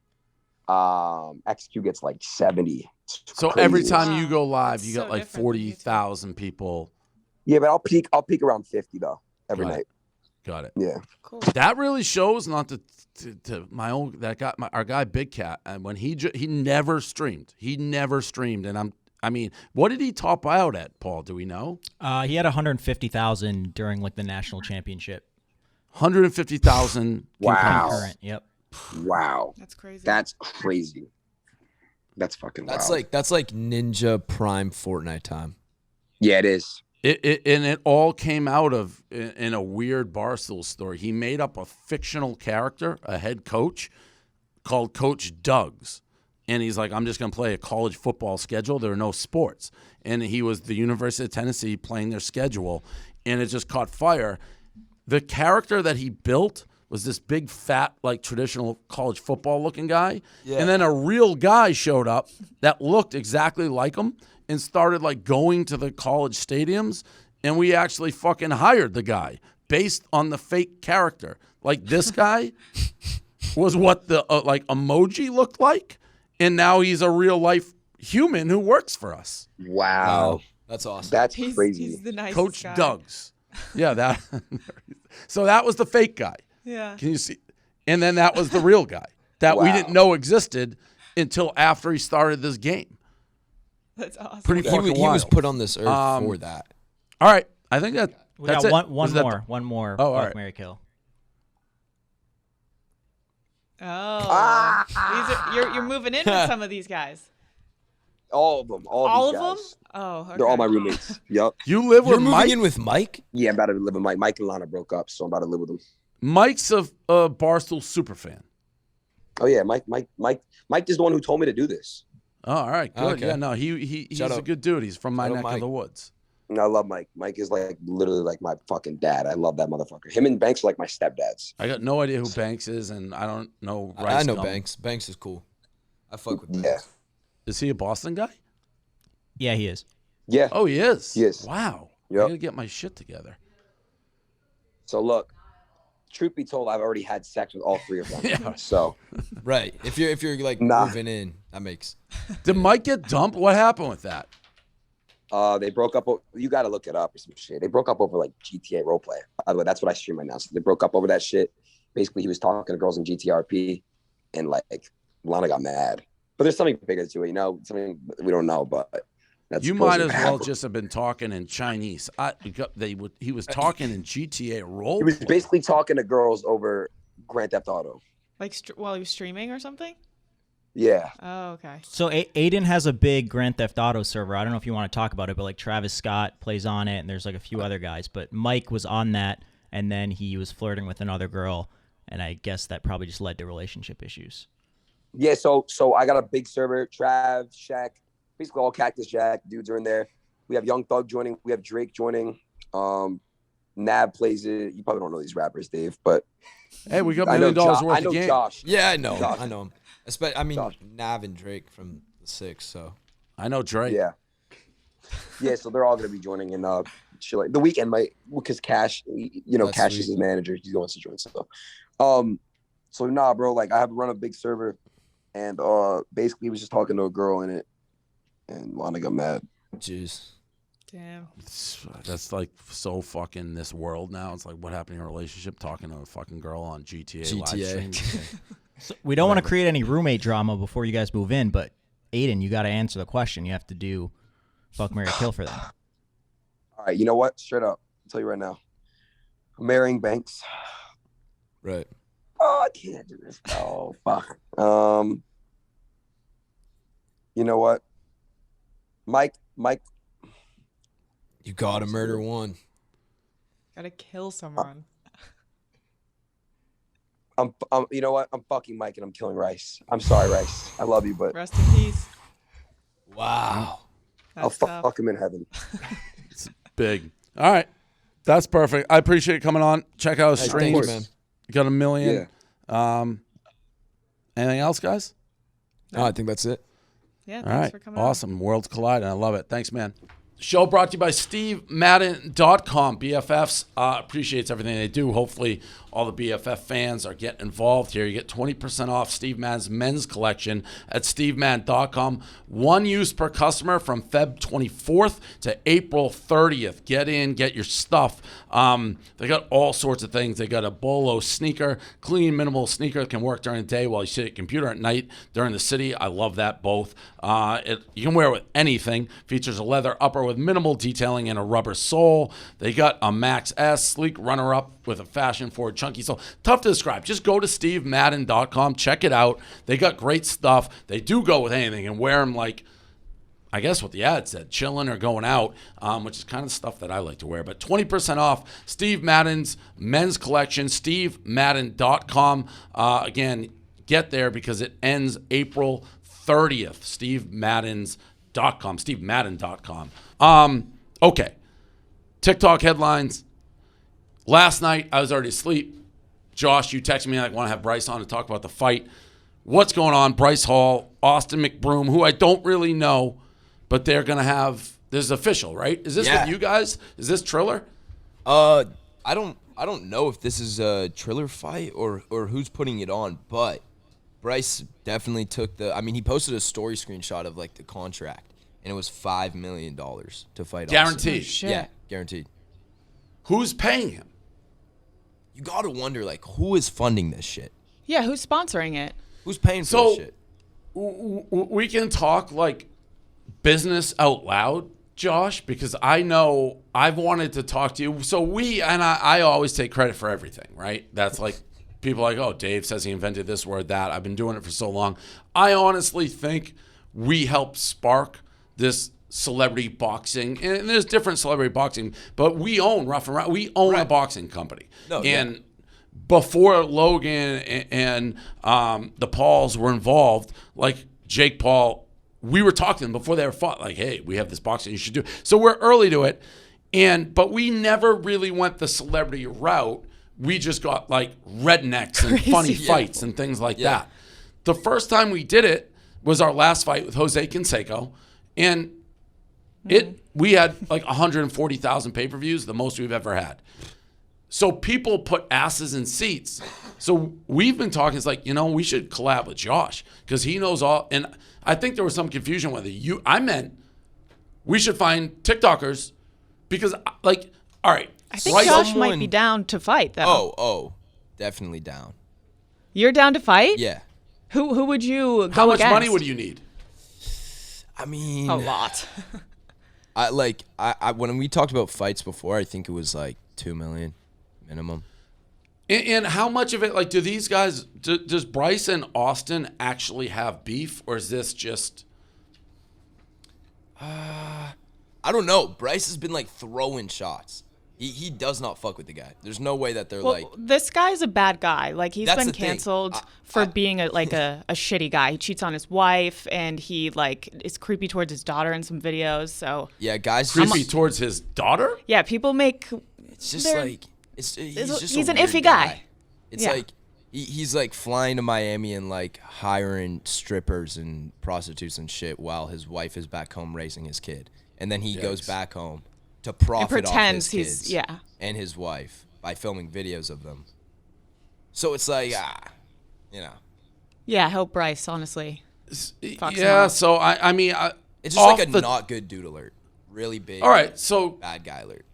XQ gets like 70. It's So crazy. every time you go live, That's you so got like different than YouTube. 40,000 people. Yeah, but I'll peak around 50 though every Got it. night. Got it. Yeah. Cool. That really shows, not to my own, our guy Big Cat, and when he never streamed. He never streamed, and I mean, what did he top out at, Paul? Do we know? He had 150,000 during like the national championship. 150,000. Wow. Concurrent. Yep. Wow. That's crazy. That's crazy. That's fucking wild. That's like Ninja Prime Fortnite time. Yeah, it is. It all came out of in a weird Barstool story. He made up a fictional character, a head coach, called Coach Doug's. And he's like, I'm just going to play a college football schedule. There are no sports. And he was the University of Tennessee playing their schedule, and it just caught fire. The character that he built was this big, fat, like traditional college football looking guy. Yeah. And then a real guy showed up that looked exactly like him and started like going to the college stadiums. And we actually fucking hired the guy based on the fake character. Like this guy was what the like emoji looked like. And now he's a real life human who works for us. Wow. That's awesome. That's he's, crazy. He's the nicest Coach guy. Doug's. Yeah, that. So that was the fake guy. Yeah. Can you see? And then that was the real guy that we Wow. didn't know existed until after he started this game. That's awesome. Pretty he, fucking he wild. was put on this earth for that. All right, I think We that's got it. one Was that more. One more. Oh, all Fuck, right. Marry, Kill. Oh, you're moving in with some of these guys. All of them. All these of them? guys. Oh, okay. They're all my roommates. Yep. You live You're with moving Mike. in with Mike? Yeah, I'm about to live with Mike. Mike and Lana broke up, so I'm about to live with them. Mike's a Barstool super fan. Oh yeah, Mike is the one who told me to do this. Oh, all right, good. Okay. Yeah, no, he's Shout a out. good dude. He's from my Shout out neck of Mike. the woods. And I love Mike. Mike is like literally like my fucking dad. I love that motherfucker. Him and Banks are like my stepdads. I got no idea who Banks is, and I don't know. I Rice know Gum. Banks. Banks is cool. I fuck with Banks. Yeah. Is he a Boston guy? Yeah, he is. Yeah. Oh, he is. He is. Wow. Yep. I gotta get my shit together. So look, truth be told, I've already had sex with all 3 of them. Yeah. So Right. If you're like Nah. moving in, that makes. Did Mike get dumped? What happened with that? they broke up. You got to look it up or some shit. They broke up over like GTA roleplay. By the way, that's what I stream right now. So they broke up over that shit. Basically, he was talking to girls in GTRP, and like Lana got mad. But there's something bigger to it, you know, something we don't know. But that's You might supposedly as what well happened. just have been talking in Chinese. He was talking in GTA role. He was basically talking to girls over Grand Theft Auto. Like while he was streaming or something? Yeah. Oh, okay. So Adin has a big Grand Theft Auto server. I don't know if you want to talk about it, but like Travis Scott plays on it, and there's like a few other guys. But Mike was on that, and then he was flirting with another girl, and I guess that probably just led to relationship issues. Yeah, so I got a big server, Trav, Shaq, basically all Cactus Jack dudes are in there. We have Young Thug joining. We have Drake joining. Nav plays it. You probably don't know these rappers, Dave, but Hey, we got $1 I know million worth I of know game. Josh. Yeah, I know. Josh. I know him. I mean, Josh. Nav and Drake from the 6. So I know Drake. Yeah. Yeah, so they're all gonna be joining in shit like the weekend might because Cash, you know, That's Cash sweet. is his manager. He's going to join stuff. So nah, bro, like I have run a big server, and basically he was just talking to a girl in it, and Lana got mad. jeez. Damn. That's like so fucking this world now. It's like what happened in your relationship talking to a fucking girl on GTA. live GTA. stream. So we don't want to create any roommate drama before you guys move in, but Adin, you got to answer the question. You have to do fuck, marry, kill for them. All right, you know what? Straight up, I'll tell you right now. I'm marrying Banks. Right. I can't do this. Oh, fuck. You know what? Mike. You gotta murder one. Gotta kill someone. You know what? I'm fucking Mike and I'm killing Rice. I'm sorry, Rice. I love you, but Rest in peace. Wow. I'll That's tough. fuck him in heaven. It's big. All right. That's perfect. I appreciate you coming on. Check out his Hey, streams. thank you, man. You got 1 million. Yeah. Anything else, guys? No, I think that's it. Yeah, All thanks right. for coming on. Awesome. Worlds collide. I love it. Thanks, man. Show brought to you by SteveMadden.com. BFFs appreciates everything they do. Hopefully, all the BFF fans are getting involved here. You get 20% off Steve Madden's men's collection at SteveMadden.com. 1 use per customer from Feb 24th to April 30th. Get in, get your stuff. They got all sorts of things. They got a Bolo sneaker, clean, minimal sneaker that can work during the day while you sit at your computer at night during the city. I love that both. You can wear it with anything. Features a leather upper with minimal detailing and a rubber sole. They got a Max S sleek runner-up with a fashion-forward chunky sole. Tough to describe. Just go to SteveMadden.com. Check it out. They got great stuff. They do go with anything and wear them like, I guess what the ad said, chilling or going out, which is kind of stuff that I like to wear. But 20% off Steve Madden's men's collection, SteveMadden.com. Again, get there because it ends April 30th. SteveMadden's.com. SteveMadden.com. Okay. TikTok headlines. Last night, I was already asleep. Josh, you texted me like, want to have Bryce on to talk about the fight. What's going on? Bryce Hall, Austin McBroom, who I don't really know, but they're going to have, this is official, right? Is this with you guys? Is this Triller? I don't know if this is a Triller fight or who's putting it on, but Bryce definitely took he posted a story screenshot of like the contract, and it was $5 million to fight. Guaranteed. Oh, shit. Yeah, guaranteed. Who's paying him? You gotta wonder, like, who is funding this shit? Yeah, who's sponsoring it? Who's paying for this shit? We can talk like business out loud, Josh, because I know I've wanted to talk to you. So I always take credit for everything, right? That's like people are like, oh, Dave says he invented this word, that. I've been doing it for so long. I honestly think we helped spark this celebrity boxing, and there's different celebrity boxing, but we own Rough and Rowdy. We own a boxing company. Before Logan and the Pauls were involved, like Jake Paul, we were talking to them before they ever fought, like, hey, we have this boxing, you should do it. So we're early to it, but we never really went the celebrity route. We just got like rednecks and funny fights and things like that. The first time we did it was our last fight with Jose Canseco, and we had like 140,000 pay-per-views, the most we've ever had. So people put asses in seats. So we've been talking, it's like, we should collab with Josh because he knows all. And I think there was some confusion whether I meant we should find TikTokers because, like, all right. I think Josh might be down to fight, though. Oh, definitely down. You're down to fight? Yeah. Who would you go How much against? money would you need? I mean, A lot. when we talked about fights before, I think it was like $2 million minimum. And how much of it, like, do these guys, does Bryce and Austin actually have beef, or is this just? I don't know. Bryce has been like throwing shots. He does not fuck with the guy. There's no way that they're like. This guy's a bad guy. Like, he's That's been the thing. canceled for being a shitty guy. He cheats on his wife, and he like is creepy towards his daughter in some videos. So Yeah, guys. Creepy towards his daughter? yeah, people make. It's just they're- like he's he's a an weird iffy guy. It's Yeah. like he's like flying to Miami and like hiring strippers and prostitutes and shit while his wife is back home raising his kid, and then he goes back home to profit off pretends his he's kids and his wife by filming videos of them. So it's like Yeah, I hope Bryce honestly. Fucks him Yeah, up. so I mean, it's just like a not good dude alert. Really big. All right, so bad guy alert.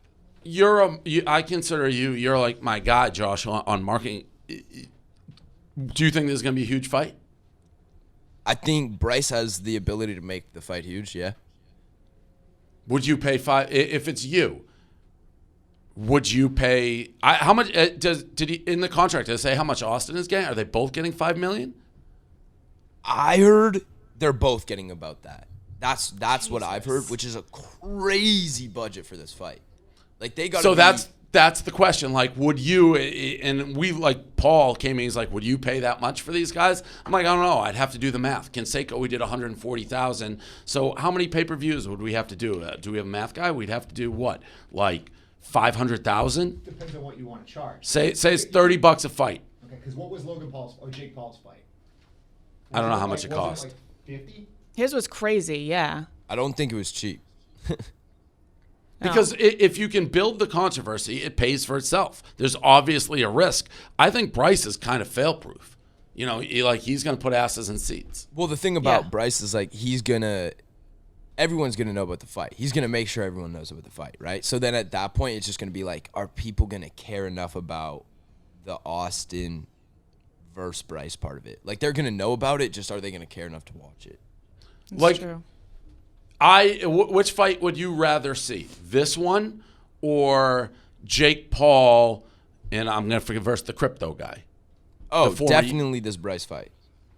I consider you're like my guy, Josh, on marketing. Do you think this is going to be a huge fight? I think Bryce has the ability to make the fight huge, yeah. Would you pay $5 if it's you? would you pay? How much did he in the contract? Does it say how much Austin is getting? Are they both getting $5 million? I heard they're both getting about that. That's what I've heard, which is a crazy budget for this fight. Like they got. So that's the question. Like, would you? And we like Paul came in. He's like, would you pay that much for these guys? I'm like, I don't know. I'd have to do the math. Canseco, we did 140,000. So how many pay-per-views would we have to do? Do we have a math guy? We'd have to do what? Like 500,000? Depends on what you want to charge. Say it's $30 a fight. Okay, because what was Logan Paul's or Jake Paul's fight? I don't know how much it cost. Like 50? His was crazy, yeah. I don't think it was cheap. Because if you can build the controversy, it pays for itself. There's obviously a risk. I think Bryce is kind of fail-proof. You know, he's going to put asses in seats. Well, the thing about Bryce is like everyone's going to know about the fight. He's going to make sure everyone knows about the fight, right? So then at that point, it's just going to be like, are people going to care enough about the Austin versus Bryce part of it? Like they're going to know about it, just are they going to care enough to watch it? That's true. Which fight would you rather see? This one or Jake Paul and I'm going to versus the crypto guy? Oh, definitely this Bryce fight.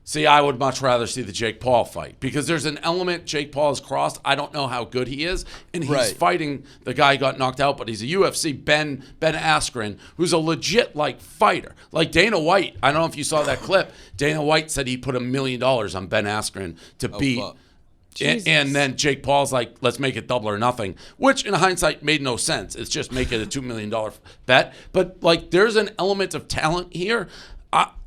See, I would much rather see the Jake Paul fight because there's an element Jake Paul has crossed. I don't know how good he is, and he's fighting the guy who got knocked out, but he's a UFC Ben Askren, who's a legit like fighter. Like Dana White, I don't know if you saw that clip. Dana White said he put $1 million on Ben Askren to beat. And then Jake Paul's like, let's make it double or nothing, which in hindsight made no sense. It's just make it a $2 million bet. But like, there's an element of talent here.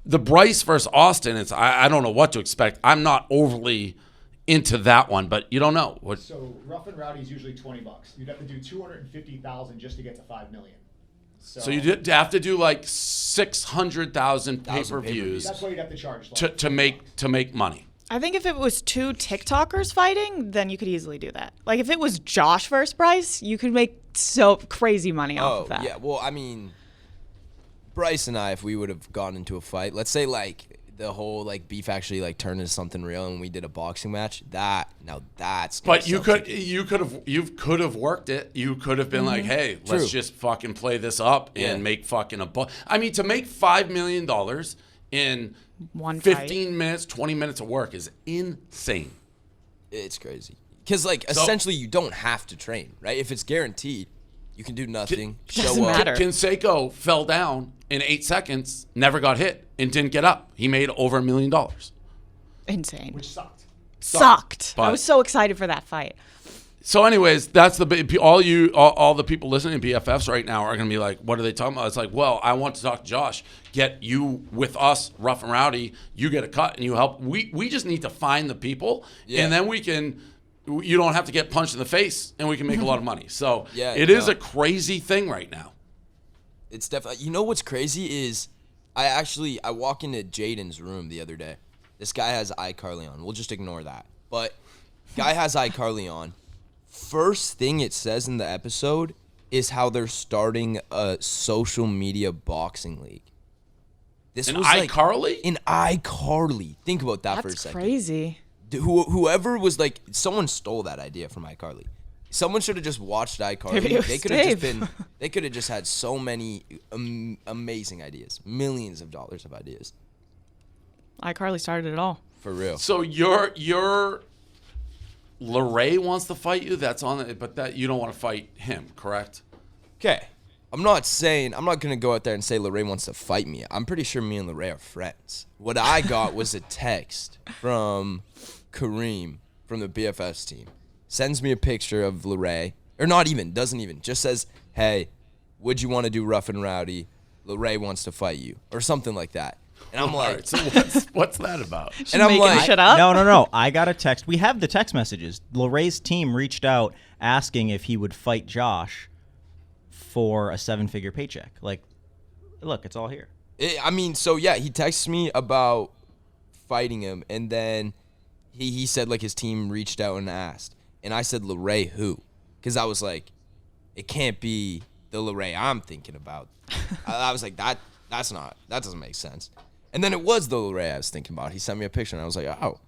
The Bryce versus Austin, I don't know what to expect. I'm not overly into that one, but you don't know. So Rough and Rowdy is usually $20. You'd have to do 250,000 just to get to $5 million. So you have to do like 600,000 pay-per-views. That's what you'd have to charge to make money. I think if it was two TikTokers fighting, then you could easily do that. Like if it was Josh versus Bryce, you could make so crazy money off of that. Yeah, well, I mean, Bryce and I, if we would have gone into a fight, let's say like the whole like beef actually like turned into something real and we did a boxing match, that's. But you could have worked it. You could have been like, hey, let's just fucking play this up and make fucking I mean, to make $5 million in 15 minutes, 20 minutes of work is insane. It's crazy. Because, like, essentially you don't have to train, right? If it's guaranteed, you can do nothing, show up. Canseco fell down in 8 seconds, never got hit, and didn't get up. He made over $1 million. Insane. Which sucked. I was so excited for that fight. So, anyways, that's all the people listening to BFFs right now are going to be like, what are they talking about? It's like, well, I want to talk to Josh. Get you with us, Rough and Rowdy. You get a cut and you help. We just need to find the people, and then we can. You don't have to get punched in the face, and we can make a lot of money. So, it is a crazy thing right now. It's definitely. You know what's crazy is, I walk into Jaden's room the other day. This guy has iCarly on. We'll just ignore that. But guy has iCarly on. First thing it says in the episode is how they're starting a social media boxing league. This was iCarly? In iCarly. Think about that for a second. That's crazy. Whoever was like, someone stole that idea from iCarly. Someone should have just watched iCarly. They could have just had so many amazing ideas, millions of dollars of ideas. iCarly started it all. For real. So your LeRae wants to fight you. That's on it, but that you don't want to fight him, correct? Okay. I'm not going to go out there and say LeRae wants to fight me. I'm pretty sure me and LeRae are friends. What I got was a text from Kareem from the BFFs team. Sends me a picture of LeRae, or doesn't even, just says, hey, would you want to do Rough and Rowdy? LeRae wants to fight you, or something like that. And I'm like, so what's that about? And I'm like, shit up? No. I got a text. We have the text messages. LeRae's team reached out asking if he would fight Josh for a 7-figure paycheck. Like, look, it's all here. He texts me about fighting him, and then he said like his team reached out and asked, and I said LeRae who? Because I was like, it can't be the LeRae I'm thinking about. I was like, that doesn't make sense. And then it was the LeRae I was thinking about. He sent me a picture, and I was like, oh,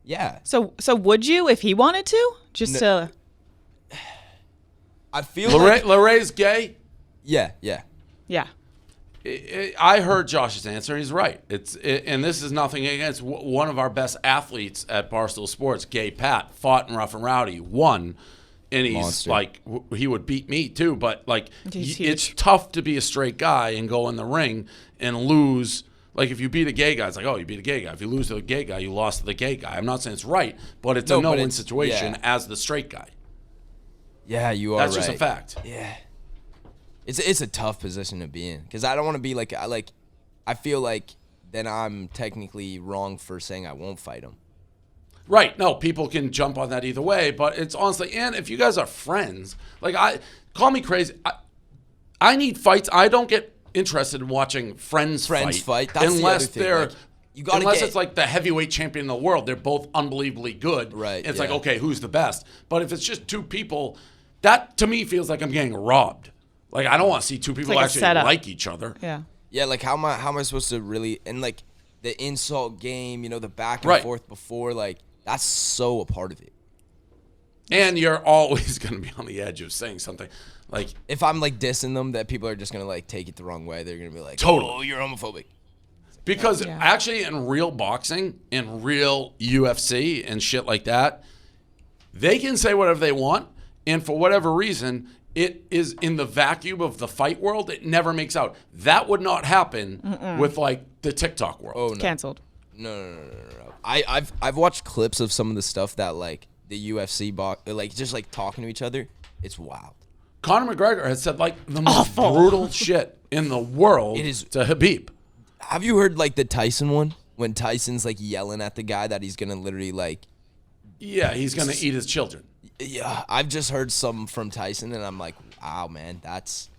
yeah. So would you if he wanted to? I feel LeRae's gay? Yeah. Yeah. I heard Josh's answer. He's right. And this is nothing against one of our best athletes at Barstool Sports, Gay Pat, fought in Rough and Rowdy, won, and he's Monster. like he would beat me too. But like He's it's huge. tough to be a straight guy and go in the ring and lose. Like if you beat a gay guy, it's like, oh, you beat a gay guy. If you lose to a gay guy, you lost to the gay guy. I'm not saying it's right, but it's a no-win situation as the straight guy. Yeah, you are That's right. just a fact. Yeah. It's a tough position to be in because I don't want to be like I feel like then I'm technically wrong for saying I won't fight him. Right. No, people can jump on that either way, but it's honestly, and if you guys are friends, like call me crazy. I need fights. I don't get interested in watching friends fight. That's unless the other thing. they're Like, you gotta unless get- it's like the heavyweight champion of the world. They're both unbelievably good. Right, It's like, yeah. okay, who's the best? But if it's just two people, that to me feels like I'm getting robbed. Like I don't want to see two people like a actually setup. like each other. Yeah. Yeah, like how am I supposed to really and like the insult game, the back and Right. forth before, like that's so a part of it. And you're always going to be on the edge of saying something. Like If I'm like dissing them, that people are just gonna like take it the wrong way. They're gonna be like, Totally. "Oh, you're homophobic." because Yeah. actually in real boxing, in real UFC and shit like that, they can say whatever they want, and for whatever reason, it is in the vacuum of the fight world, it never makes out. That would not happen with like the TikTok world. Oh no, Canceled. no. I've watched clips of some of the stuff that like the UFC like just like talking to each other. It's wild. Conor McGregor has said like the most brutal shit in the world It is- to Habib. Have you heard like the Tyson one when Tyson's like yelling at the guy that he's gonna literally like? Yeah, he's going to eat his children. Yeah, I've just heard some from Tyson, and I'm like, wow, man, that's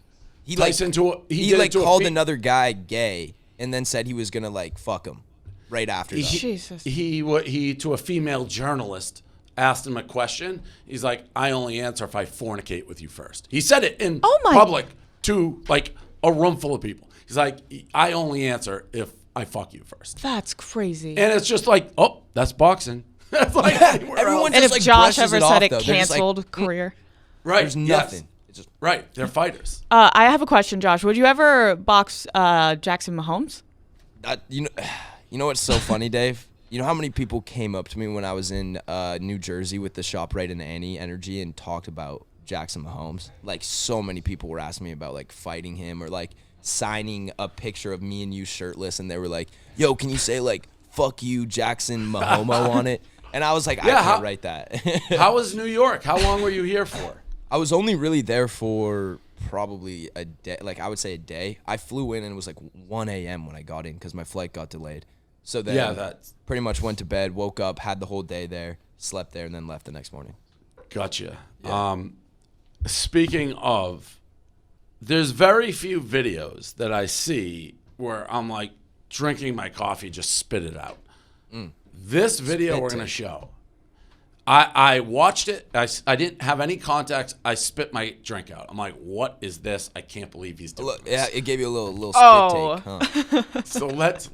he Tyson he did like it to a called fe- another guy gay, and then said he was gonna like fuck him right after that. Jesus. He to a female journalist asked him a question. He's like, I only answer if I fornicate with you first. He said it in Oh my- public to like a room full of people. He's like, I only answer if I fuck you first. That's crazy. And it's just like, oh, that's boxing. That's like anywhere Everyone else. And just, if like, Josh brushes ever it said off, it though. They're just like, canceled career. Right. There's yes. nothing. It's just Right. They're fighters. I have a question, Josh. Would you ever box Jackson Mahomes? you know what's so funny, Dave? You know how many people came up to me when I was in New Jersey with the ShopRite and Annie Energy and talked about Jackson Mahomes? Like so many people were asking me about like fighting him or like signing a picture of me and you shirtless, and they were like, "Yo, can you say like fuck you, Jackson Mahomo on it?" And I was like, I can't write that. How was New York? How long were you here for? I was only really there for probably a day, like I would say a day. I flew in and it was like 1 a.m. when I got in because my flight got delayed. So then that's pretty much went to bed, woke up, had the whole day there, slept there, and then left the next morning. Gotcha. Speaking of, there's very few videos that I see where I'm like drinking my coffee, just spit it out. This video Spit we're going to take. show. I watched it. I didn't have any context. I spit my drink out. I'm like, what is this? I can't believe he's doing Look, this. yeah, it gave you a little Oh. spit take, huh? So let's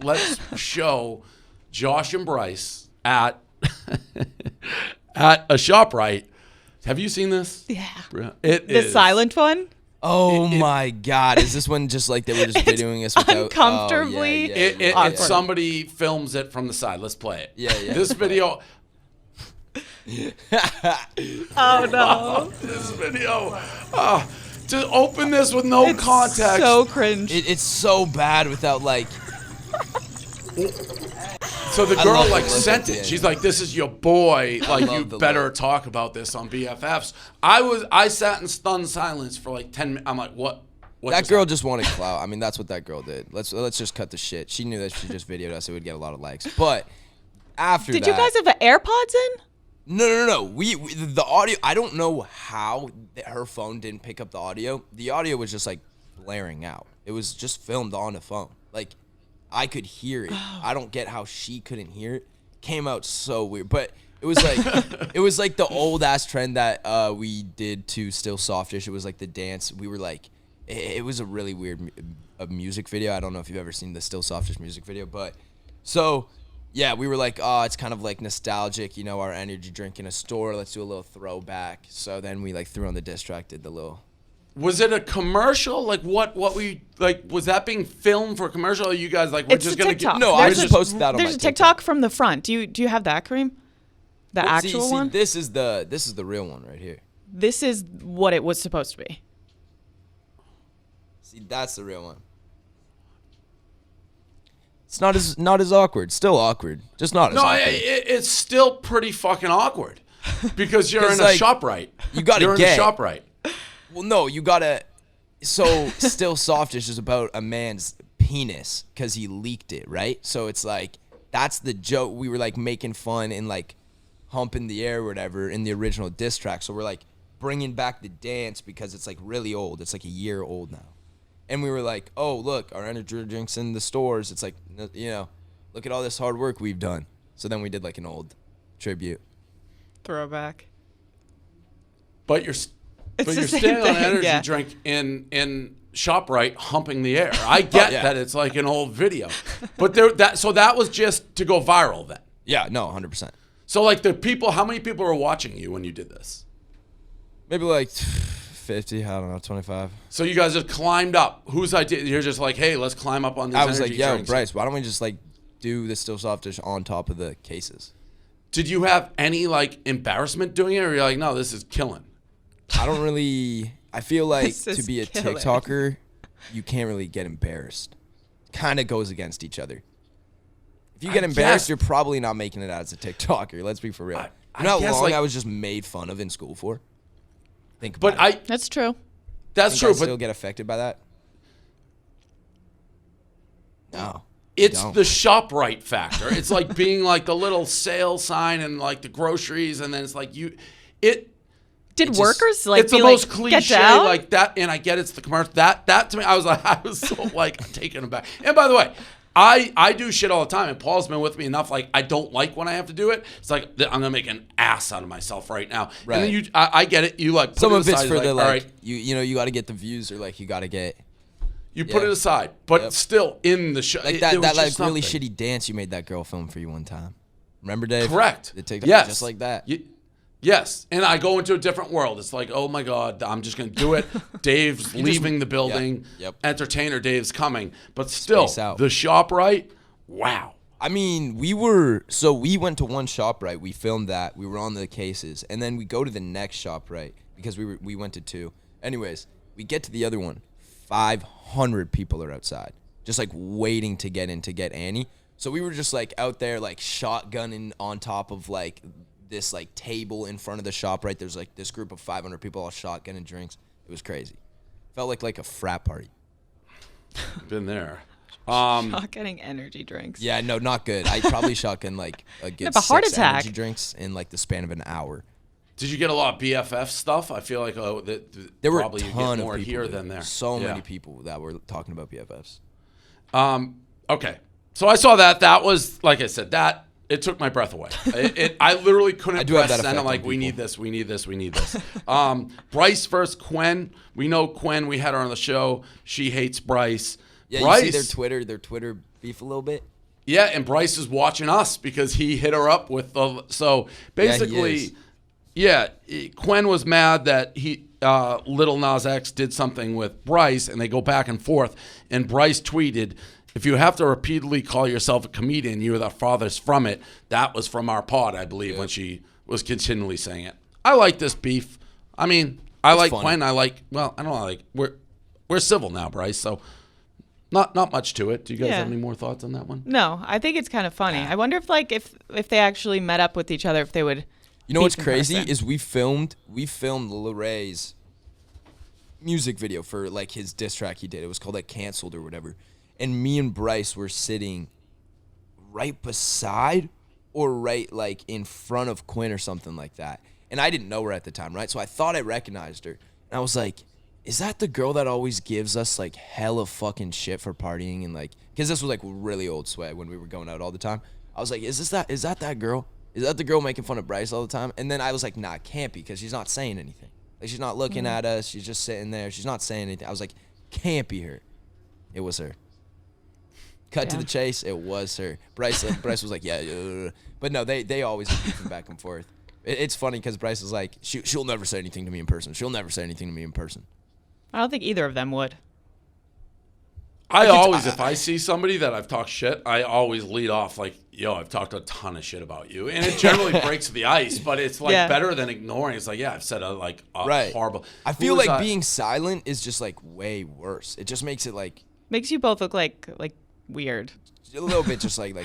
show Josh and Bryce at at a ShopRite. Have you seen this? Yeah. It The is silent one? Oh my God! Is this when just like they were just videoing us without uncomfortably- Oh, yeah, yeah, Awkward. Somebody films it from the side. Let's play it. Yeah, yeah. This video. Oh, no. This video. To open this with no context. So cringe. It's so bad without like. So the I girl love the like look sent at the it. end. She's like, "This is your boy. Like, love you the better look. talk about this on BFFs." I sat in stunned silence for like 10 minutes. I'm like, "What?" That girl just wanted clout. I mean, that's what that girl did. Let's just cut the shit. She knew that if she just videoed us, it would get a lot of likes. But after Did that, you guys have AirPods in? No. We the audio. I don't know how her phone didn't pick up the audio. The audio was just like blaring out. It was just filmed on the phone. Like I could hear it. I don't get how she couldn't hear it. Came out so weird, but it was like the old ass trend that we did to Still Softish. It was like the dance. We were like, it was a really weird music video. I don't know if you've ever seen the Still Softish music video, but so yeah, we were like, oh, it's kind of like nostalgic, our energy drink in a store. Let's do a little throwback. So then we like threw on the diss track, did the little Was it a commercial? Like what we like? Was that being filmed for a commercial? Or you guys like we're It's just the gonna TikTok. No, I There's just a- posted that on my There's a TikTok. TikTok from the front. Do you have that, Kareem? The actual see, one. This is the real one right here. This is what it was supposed to be. See, that's the real one. It's not as awkward. Still awkward. Just not as No, awkward. it's still pretty fucking awkward because you're 'Cause, in a like, ShopRite. you gotta You're get- in a ShopRite. Well, no, you gotta. So, Still Softish is about a man's penis because he leaked it, right? So it's like that's the joke. We were like making fun and like humping the air or whatever in the original diss track. So we're like bringing back the dance because it's like really old. It's like a year old now. And we were like, oh, look, our energy drinks in the stores. It's like, look at all this hard work we've done. So then we did like an old tribute. Throwback. But you're the same staying on an thing, energy yeah. drink in ShopRite humping the air. I get yeah. that it's like an old video, but that was just to go viral then. Yeah, no, 100%. So like how many people were watching you when you did this? Maybe like 50, I don't know, 25. So you guys just climbed up. Whose idea? You're just like, hey, let's climb up on these I was energy like, yo, drinks. Bryce, why don't we just like do the Still Softish on top of the cases? Did you have any like embarrassment doing it, or you're like, no, this is killing? I don't really. I feel like This to is be a killing. TikToker, you can't really get embarrassed. Kind of goes against each other. If you get I embarrassed, guess- you're probably not making it as a TikToker. Let's be for real. I You know how guess, long like- I was just made fun of in school for? Think about But it. That's true. that's Think true. I But still get affected by that? No. it's don't. the ShopRite factor. It's like being like the little sale sign and like the groceries, and then it's like Did It's just- workers like it's the be most like, get cliche down? like that, and I get it's the commercial. That to me, I was so like taken aback. And by the way, I do shit all the time, and Paul's been with me enough. Like I don't like when I have to do it. It's like I'm gonna make an ass out of myself right now. Right. And then I get it. You like put Some it of it's aside, for like, the all like, right, you got to get the views or like you got to get you put yeah. it aside, but Yep. still in the show. like it that was like just really something. shitty dance you made that girl film for you one time. Remember, Dave? Correct. The TikTok, Yes. just like that. Yes, and I go into a different world. It's like, oh my God, I'm just gonna do it. Dave's leaving the building. Yep. Entertainer Dave's coming, but still, Space out. the ShopRite. Wow. I mean, we went to one ShopRite. We filmed that. We were on the cases, and then we go to the next ShopRite because we went to two. Anyways, we get to the other one. 500 people are outside, just like waiting to get in to get Annie. So we were just like out there, like shotgunning on top of like this like table in front of the ShopRite. There's like this group of 500 people all shotgunning drinks. It was crazy. Felt like a frat party. Been there. Not getting energy drinks. Yeah, no, not good. I probably shotgun like a good have a heart 6 attack. energy drinks in like the span of an hour. Did you get a lot of BFF stuff? I feel like There were probably a you ton get more of people here dude. than there. So Yeah. many people that were talking about BFFs. Okay, so I saw that. That was like I said. That it took my breath away. I literally couldn't I do have press that send. I'm effect like, on we people. need this. We need this. We need this. Bryce versus Quen. We know Quen. We had her on the show. She hates Bryce. Yeah, Bryce, you see their Twitter beef a little bit. Yeah, and Bryce is watching us because he hit her up with the. So basically, Quen was mad that Little Nas X did something with Bryce, and they go back and forth. And Bryce tweeted, "If you have to repeatedly call yourself a comedian, you are the farthest from it." That was from our pod, I believe, when she was continually saying it. I like this beef. I mean, I like funny. Quen. I don't know. Like we're civil now, Bryce. So. Not much to it. Do you guys Yeah. have any more thoughts on that one? No, I think it's kind of funny. I wonder if they actually met up with each other, if they would. You know what's beef in crazy person. is we filmed Lil Ray's music video for like his diss track he did. It was called like Canceled or whatever. And me and Bryce were sitting right beside or right like in front of Quen or something like that. And I didn't know her at the time, right? So I thought I recognized her. And I was like, is that the girl that always gives us like hella fucking shit for partying and like, because this was like really old swag when we were going out all the time. I was like, is that girl? Is that the girl making fun of Bryce all the time? And then I was like, nah, it can't be because she's not saying anything. Like she's not looking at us. She's just sitting there. She's not saying anything. I was like, can't be her. It was her. Cut to Yeah. the chase. It was her. Bryce was like, yeah. But no, they always be beefing back and forth. It's funny because Bryce is like, she'll never say anything to me in person. She'll never say anything to me in person. I don't think either of them would. I always, if I see somebody that I've talked shit, I always lead off like, yo, I've talked a ton of shit about you. And it generally breaks the ice, but it's like better than ignoring. It's like, yeah, I've said horrible. I feel like being silent is just like way worse. It just makes it like. Makes you both look like weird. A little bit just like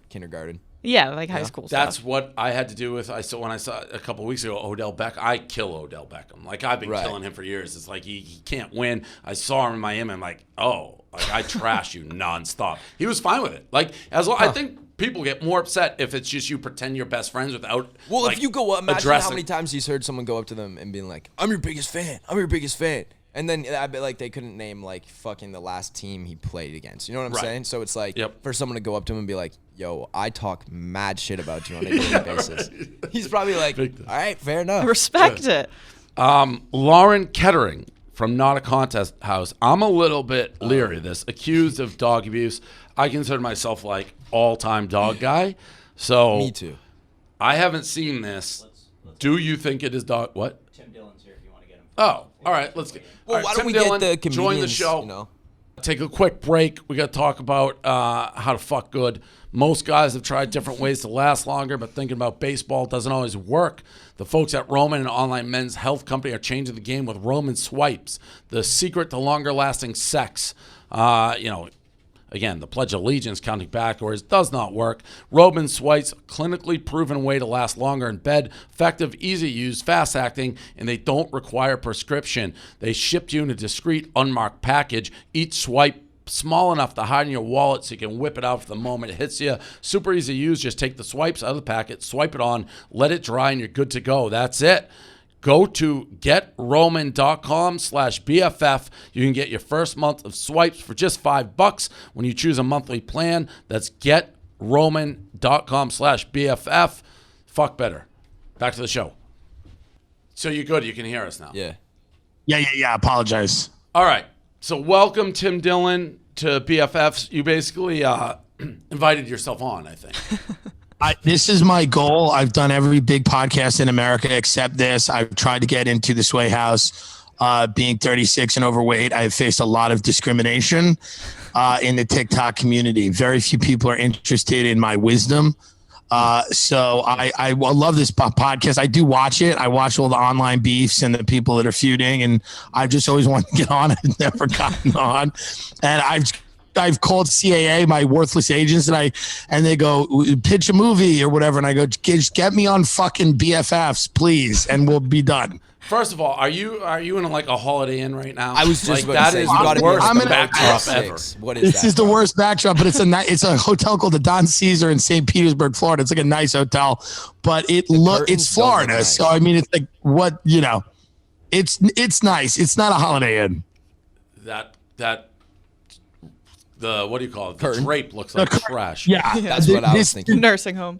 kindergarten. Yeah, like high school stuff. That's what I had to do with when I saw a couple of weeks ago Odell Beckham. I kill Odell Beckham. Like I've been killing him for years. It's like he can't win. I saw him in Miami. I'm like, I trash you nonstop. He was fine with it. Like I think people get more upset if it's just you pretend you're best friends without. Well, like, if you go up, imagine how many times he's heard someone go up to them and being like, "I'm your biggest fan. I'm your biggest fan." And then I bet like they couldn't name like fucking the last team he played against. You know what I'm saying? So it's like for someone to go up to him and be like, "Yo, I talk mad shit about you on a daily basis." He's probably like, "All right, fair enough." Respect it. Lauren Kettering from Not a Contest House. I'm a little bit leery of this. Accused of dog abuse. I consider myself like all-time dog guy. So me too. I haven't seen this. Do you think it is dog? What? Tim Dillon's here if you want to get him. Oh, all right. Let's get. Well, right, why don't Tim we Dillon, get the comedians? join the show? You know? Take a quick break. We got to talk about how to fuck good. Most guys have tried different ways to last longer, but thinking about baseball doesn't always work. The folks at Roman, an online men's health company, are changing the game with Roman Swipes, the secret to longer lasting sex. Again, the Pledge of Allegiance counting backwards does not work. Roman Swipes, clinically proven way to last longer in bed, effective, easy to use, fast acting, and they don't require prescription. They ship to you in a discreet, unmarked package. Each swipe small enough to hide in your wallet so you can whip it out for the moment it hits you. Super easy to use. Just take the swipes out of the packet, swipe it on, let it dry, and you're good to go. That's it. Go to getroman.com/BFF. You can get your first month of swipes for just $5 when you choose a monthly plan. That's getroman.com/BFF. Fuck better. Back to the show. So you're good. You can hear us now. Yeah. Yeah. Apologize. All right. So welcome, Tim Dillon, to BFFs. You basically invited yourself on, I think. This is my goal. I've done every big podcast in America except this. I've tried to get into the Sway House. Being 36 and overweight, I've faced a lot of discrimination in the TikTok community. Very few people are interested in my wisdom. So I love this podcast. I do watch it. I watch all the online beefs and the people that are feuding, and I've just always wanted to get on. I've never gotten on, and I've called CAA, my worthless agents, and they go, pitch a movie or whatever, and I go, just get me on fucking BFFs, please, and we'll be done. First of all, are you in like a Holiday Inn right now? I was just about to say, you gotta be I'm the in backdrop ever. What is This that? is the worst backdrop, but it's a hotel called the Don Caesar in St. Petersburg, Florida. It's like a nice hotel, but it's curtains don't Florida, look nice. so I mean, it's like it's nice. It's not a Holiday Inn. What do you call it? The Curtain. drape looks like trash. Yeah, That's what I was thinking. Nursing home.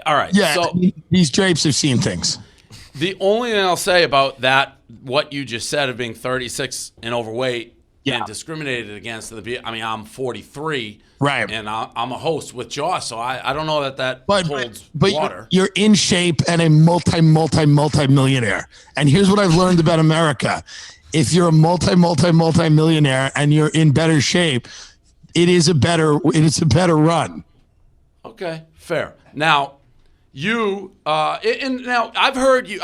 All right. Yeah, So these drapes have seen things. the only thing I'll say about that, what you just said of being 36 and overweight and discriminated against, I'm 43. Right. And I'm a host with Josh, so I don't know that holds but water. You're in shape and a multi-millionaire. And here's what I've learned about America. If you're a multi-millionaire and you're in better shape, it is a better run. Okay, fair. Now, you and now I've heard you.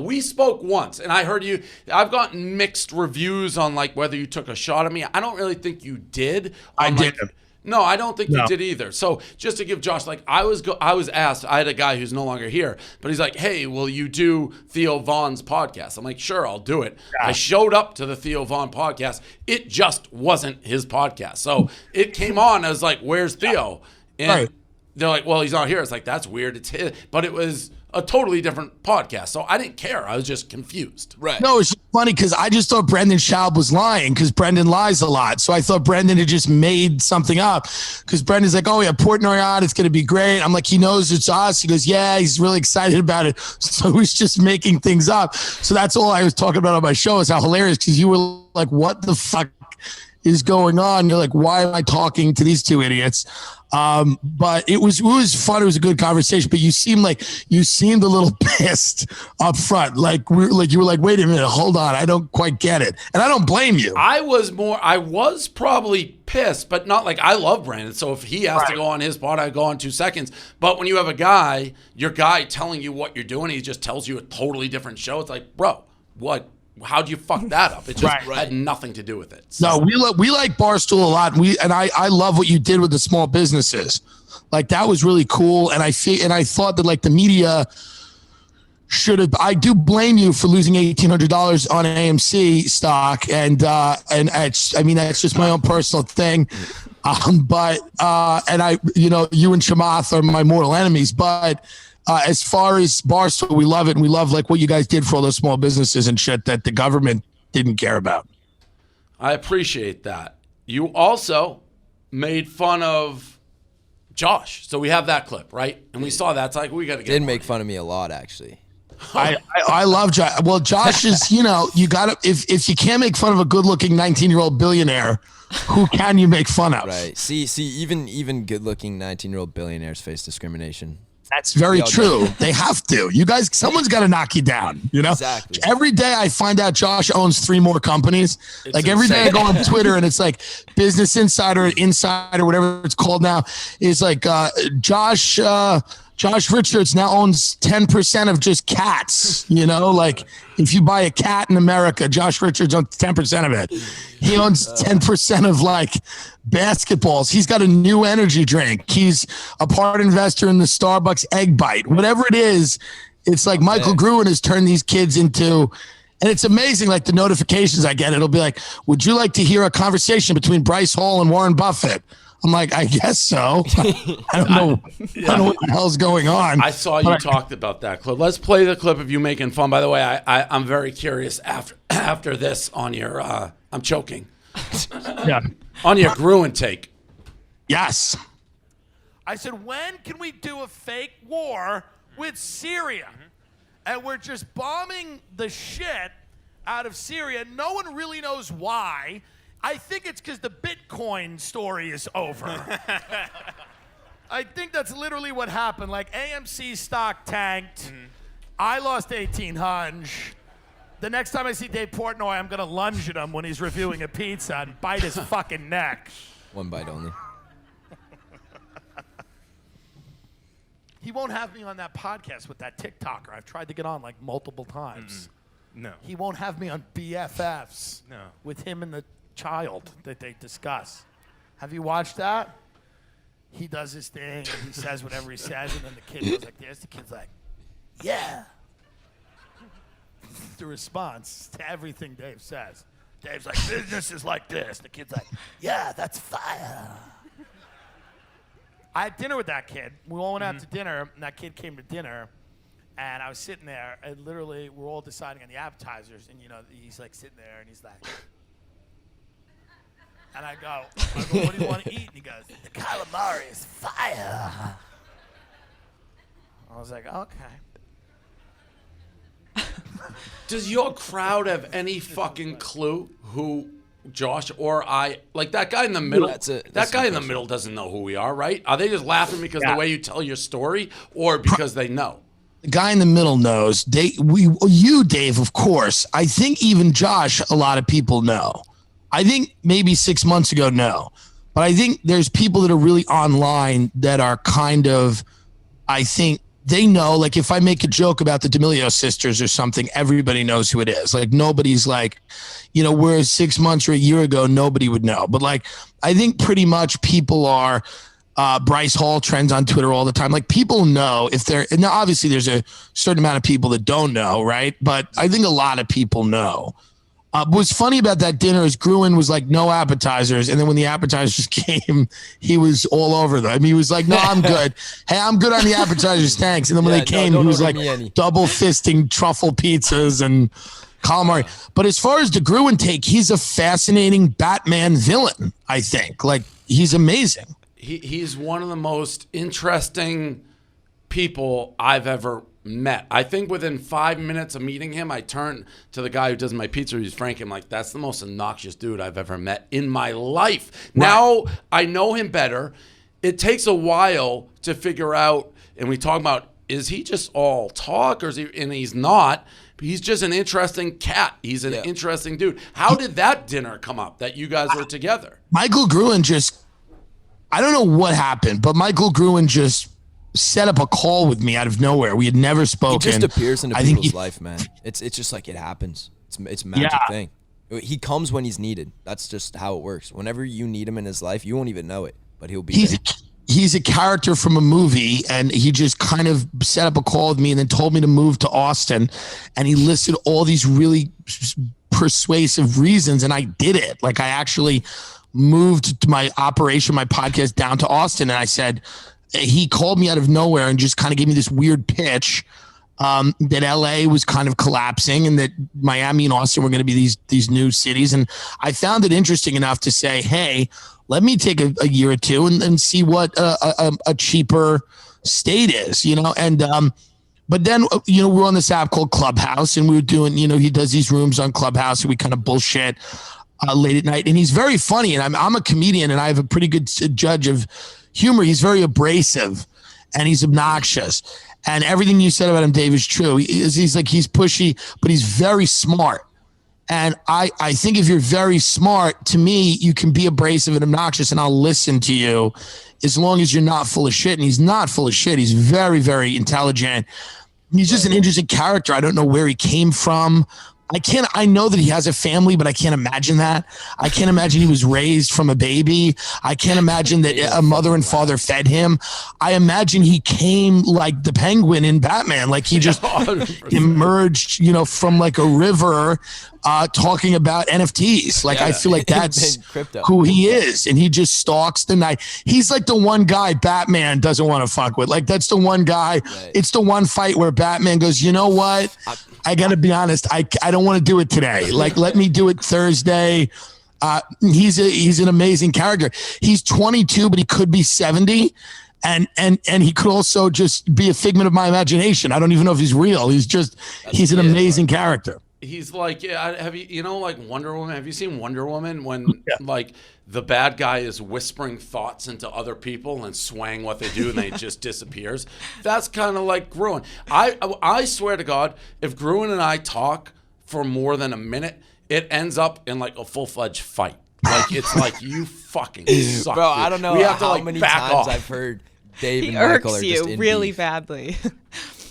We spoke once, and I heard you. I've gotten mixed reviews on like whether you took a shot at me. I don't really think you did. I didn't. No, I don't think you did either. So just to give Josh, like I was asked, I had a guy who's no longer here, but he's like, hey, will you do Theo Vaughn's podcast? I'm like, sure, I'll do it. Yeah. I showed up to the Theo Vaughn podcast. It just wasn't his podcast. So it came on. I was like, where's Theo? And they're like, well, he's not here. It's like, that's weird. It's his. But it was a totally different podcast. So I didn't care. I was just confused. Right. No, it's funny because I just thought Brendan Schaub was lying because Brendan lies a lot. So I thought Brendan had just made something up because Brendan's like, oh, yeah, Portnoy on. It's going to be great. I'm like, he knows it's us. He goes, yeah, he's really excited about it. So he's just making things up. So that's all I was talking about on my show is how hilarious because you were like, what the fuck is going on? You're like, why am I talking to these two idiots? But it was fun. It was a good conversation, but you seemed a little pissed up front. You were like, wait a minute, hold on. I don't quite get it. And I don't blame you. I was probably pissed, but not like I love Brandon. So if he has to go on his part, I go on 2 seconds. But when you have your guy telling you what you're doing, he just tells you a totally different show. It's like, bro, what? How'd you fuck that up? It just had nothing to do with it. So. No, we like Barstool a lot. And I love what you did with the small businesses. Like, that was really cool. And I thought that, like, the media should have. I do blame you for losing $1,800 on AMC stock, and that's just my own personal thing. But you and Chamath are my mortal enemies. But as far as Barstool, we love it, and we love like what you guys did for all those small businesses and shit that the government didn't care about. I appreciate that. You also made fun of Josh, so we have that clip, right? And we saw that. It's like we got to get. Did make fun of me a lot, actually. I love Josh. Well, Josh is, you got to if you can't make fun of a good-looking 19-year-old billionaire, who can you make fun of? Right. See, even good-looking 19-year-old billionaires face discrimination. That's very true. They have to. You guys, someone's got to knock you down, Exactly. Every day I find out Josh owns 3 more companies. It's like every day I insane. go on Twitter and it's like Business Insider, whatever it's called now, is like Josh Richards now owns 10% of just cats, like if you buy a cat in America, Josh Richards owns 10% of it. He owns 10% of like basketballs. He's got a new energy drink. He's a part investor in the Starbucks Egg Bite. Whatever it is, it's like Michael Gruen has turned these kids into, and it's amazing, like the notifications I get, it'll be like, would you like to hear a conversation between Bryce Hall and Warren Buffett? I'm like, I guess so. I don't know what the hell's going on. I saw you talked about that clip. Let's play the clip of you making fun. By the way, I'm very curious after this on your I'm choking. Yeah. On your Gruen take. Yes. I said, when can we do a fake war with Syria? And we're just bombing the shit out of Syria. No one really knows why. I think it's because the Bitcoin story is over. I think that's literally what happened. Like, AMC stock tanked. I lost 1,800. The next time I see Dave Portnoy, I'm going to lunge at him when he's reviewing a pizza and bite his fucking neck. One bite only. He won't have me on that podcast with that TikToker. I've tried to get on like multiple times. No. He won't have me on BFFs. No. With him and the child that they discuss. Have you watched that? He does his thing, and he says whatever he says, and then the kid goes like this. The kid's like, yeah. The response to everything Dave says. Dave's like, business is like this. The kid's like, yeah, that's fire. I had dinner with that kid. We all went out to dinner, and that kid came to dinner, and I was sitting there, and literally we're all deciding on the appetizers, and he's like sitting there, and he's like, and I go, what do you want to eat? And he goes, the calamari is fire. I was like, okay. Does your crowd have any fucking clue who Josh or I, like that guy in the middle? That guy in the middle doesn't know who we are, right? Are they just laughing because the way you tell your story, or because they know? The guy in the middle knows. You, Dave, of course. I think even Josh, a lot of people know. I think maybe 6 months ago, no. But I think there's people that are really online that are kind of, I think they know, like if I make a joke about the D'Amelio sisters or something, everybody knows who it is. Like nobody's like, whereas 6 months or a year ago, nobody would know. But like, I think pretty much people are, Bryce Hall trends on Twitter all the time. Like people know if they're, and now obviously there's a certain amount of people that don't know, right? But I think a lot of people know. What's funny about that dinner is Gruen was like, no appetizers. And then when the appetizers came, he was all over them. I mean, he was like, no, I'm good. Hey, I'm good on the appetizers. Thanks. And then when they came, he was like double fisting truffle pizzas and calamari. But as far as the Gruen take, he's a fascinating Batman villain, I think. Like, he's amazing. He's one of the most interesting people I've ever met. I think within 5 minutes of meeting him, I turned to the guy who does my pizza reviews, Frank. I'm like, that's the most obnoxious dude I've ever met in my life. Right. Now I know him better. It takes a while to figure out, and we talk about, is he just all talk, or is he? And he's not. He's just an interesting cat. He's an interesting dude. How did that dinner come up that you guys were together? Michael Gruen I don't know what happened, but Michael Gruen just set up a call with me out of nowhere. We had never spoken. He just appears into people's life, man. It's just like it happens. It's a magic thing. He comes when he's needed. That's just how it works. Whenever you need him in his life, you won't even know it, but he'll be there. He's a character from a movie, and he just kind of set up a call with me and then told me to move to Austin, and he listed all these really persuasive reasons, and I did it. Like, I actually moved my podcast down to Austin, and I said, he called me out of nowhere and just kind of gave me this weird pitch that LA was kind of collapsing and that Miami and Austin were going to be these new cities. And I found it interesting enough to say, hey, let me take a year or two and see what a cheaper state is, you know? And, but then, you know, we're on this app called Clubhouse, and we were doing, you know, he does these rooms on Clubhouse and we kind of bullshit late at night. And he's very funny, and I'm a comedian, and I have a pretty good judge of humor. He's very abrasive and he's obnoxious, and everything you said about him, Dave, is true. He's pushy, but he's very smart. And I think if you're very smart, to me, you can be abrasive and obnoxious, and I'll listen to you as long as you're not full of shit. And he's not full of shit. He's very, very intelligent. He's just an interesting character. I don't know where he came from. I know that he has a family, but I can't imagine that. I can't imagine he was raised from a baby. I can't imagine that a mother and father fed him. I imagine he came like the Penguin in Batman, like he just emerged, you know, from like a river, talking about NFTs. Like, I feel like that's who he is, and he just stalks the night. He's like the one guy Batman doesn't want to fuck with. Like, that's the one guy. Right. It's the one fight where Batman goes, you know what? I got to be honest. I don't want to do it today. Like, let me do it Thursday. He's an amazing character. He's 22, but he could be 70. And he could also just be a figment of my imagination. I don't even know if he's real. He's an amazing character. He's like, have you know, like Wonder Woman? Have you seen Wonder Woman when like the bad guy is whispering thoughts into other people and swaying what they do, and then he just disappears? That's kind of like Gruen. I swear to God, if Gruen and I talk for more than a minute, it ends up in like a full-fledged fight. Like, it's like, you fucking suck, bro. dude. I don't know how many times I've heard Dave and Michael are just in really beef. badly.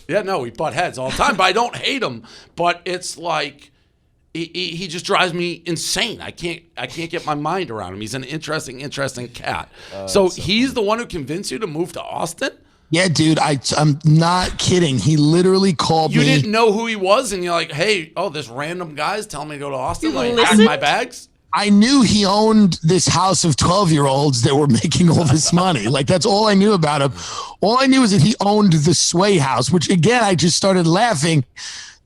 Yeah, no, we butt heads all the time, but I don't hate him. But it's like he just drives me insane. I can't get my mind around him. He's an interesting cat. So he's the one who convinced you to move to Austin? Yeah, dude, I'm not kidding. He literally called me. You didn't know who he was, and you're like, hey, this random guy's telling me to go to Austin. Like, pack my bags? I knew he owned this house of 12-year-olds that were making all this money. Like, that's all I knew about him. All I knew is that he owned the Sway House, which, again, I just started laughing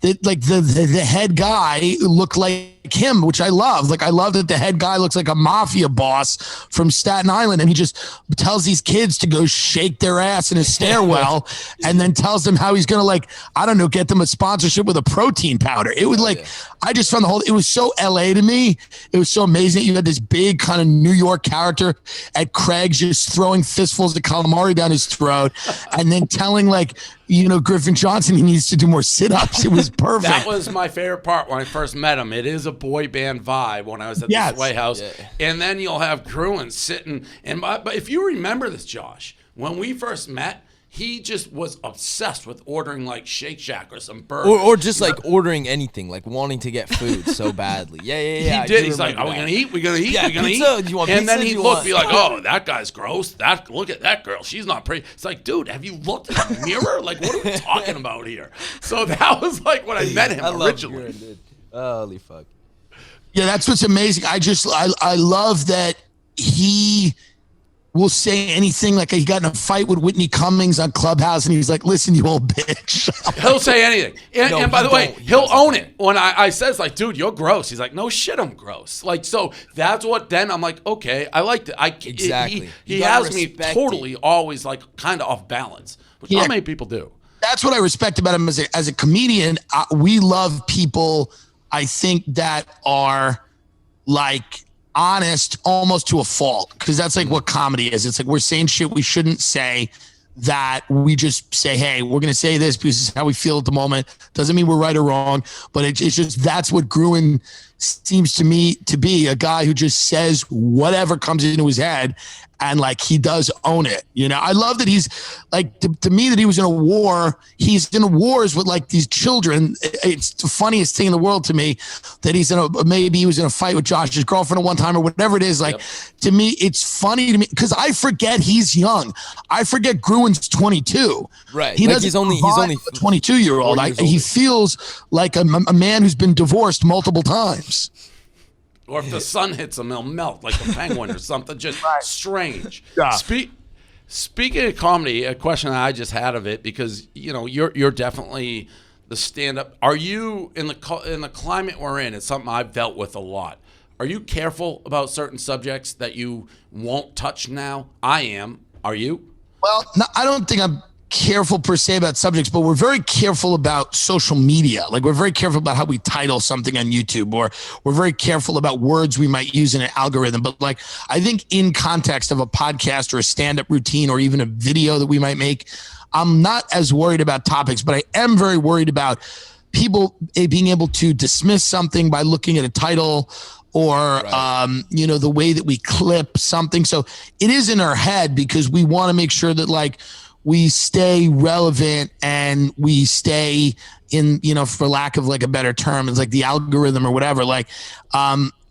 that, like, the head guy looked like him, which I love. Like, I love that the head guy looks like a mafia boss from Staten Island, and he just tells these kids to go shake their ass in a stairwell and then tells them how he's going to, like, I don't know, get them a sponsorship with a protein powder. It was I just found it was so LA to me. It was so amazing. You had this big kind of New York character at Craig's just throwing fistfuls of calamari down his throat and then telling, like, you know, Griffin Johnson he needs to do more sit-ups. It was perfect. That was my favorite part when I first met him. It is a boy band vibe when I was at the Sway House. Yeah. And then you'll have Gruen sitting. But if you remember this, Josh, when we first met, he just was obsessed with ordering like Shake Shack or some burgers. Or just like ordering anything, like wanting to get food so badly. Yeah. He did. He's like, are we going to eat? We're going to eat? Yeah, we're going to pizza? eat? Do you want and pizza? then he'd look, be like, oh, that guy's gross. Look at that girl. She's not pretty. It's like, dude, have you looked in the mirror? Like, what are we talking about here? So that was like when I met him originally. Dude. Holy fuck. Yeah, that's what's amazing. I love that he will say anything. Like, he got in a fight with Whitney Cummings on Clubhouse, and he's like, listen, you old bitch. He'll say anything. And by the way, he'll own it. When I says, like, dude, you're gross. He's like, no shit, I'm gross. Like, so that's what then I'm like, okay, I liked it. Exactly. He has me totally always, like, kind of off balance, which not many people do. that's what I respect about him as a comedian. We love people, I think, that are like honest almost to a fault, because that's like what comedy is. It's like we're saying shit we shouldn't say, that we just say, hey, we're going to say this because this is how we feel at the moment. Doesn't mean we're right or wrong, but it's just, that's what Gruen seems to me to be, a guy who just says whatever comes into his head, and like he does own it. You know, I love that he's like, to me, that he was in a war. He's in wars with like these children. It's the funniest thing in the world to me that he's maybe he was in a fight with Josh's girlfriend at one time or whatever it is. Like, to me, it's funny to me because I forget he's young. I forget Gruen's 22. Right. He like doesn't he's only a 22-year-old. He feels like a man who's been divorced multiple times. Or if the sun hits him, he'll melt like a penguin or something. Just strange. Yeah. Speaking of comedy, a question that I just had of it, because you know you're definitely the stand-up. Are you in the climate we're in? It's something I've dealt with a lot. Are you careful about certain subjects that you won't touch now? I am. Are you? Well, no, I don't think I'm careful per se about subjects, but we're very careful about social media. Like, we're very careful about how we title something on YouTube, or we're very careful about words we might use in an algorithm. But like, I think in context of a podcast or a stand-up routine or even a video that we might make, I'm not as worried about topics, but I am very worried about people being able to dismiss something by looking at a title, or, you know, the way that we clip something. So it is in our head, because we want to make sure that like we stay relevant and we stay in, you know, for lack of like a better term, it's like the algorithm or whatever. Like,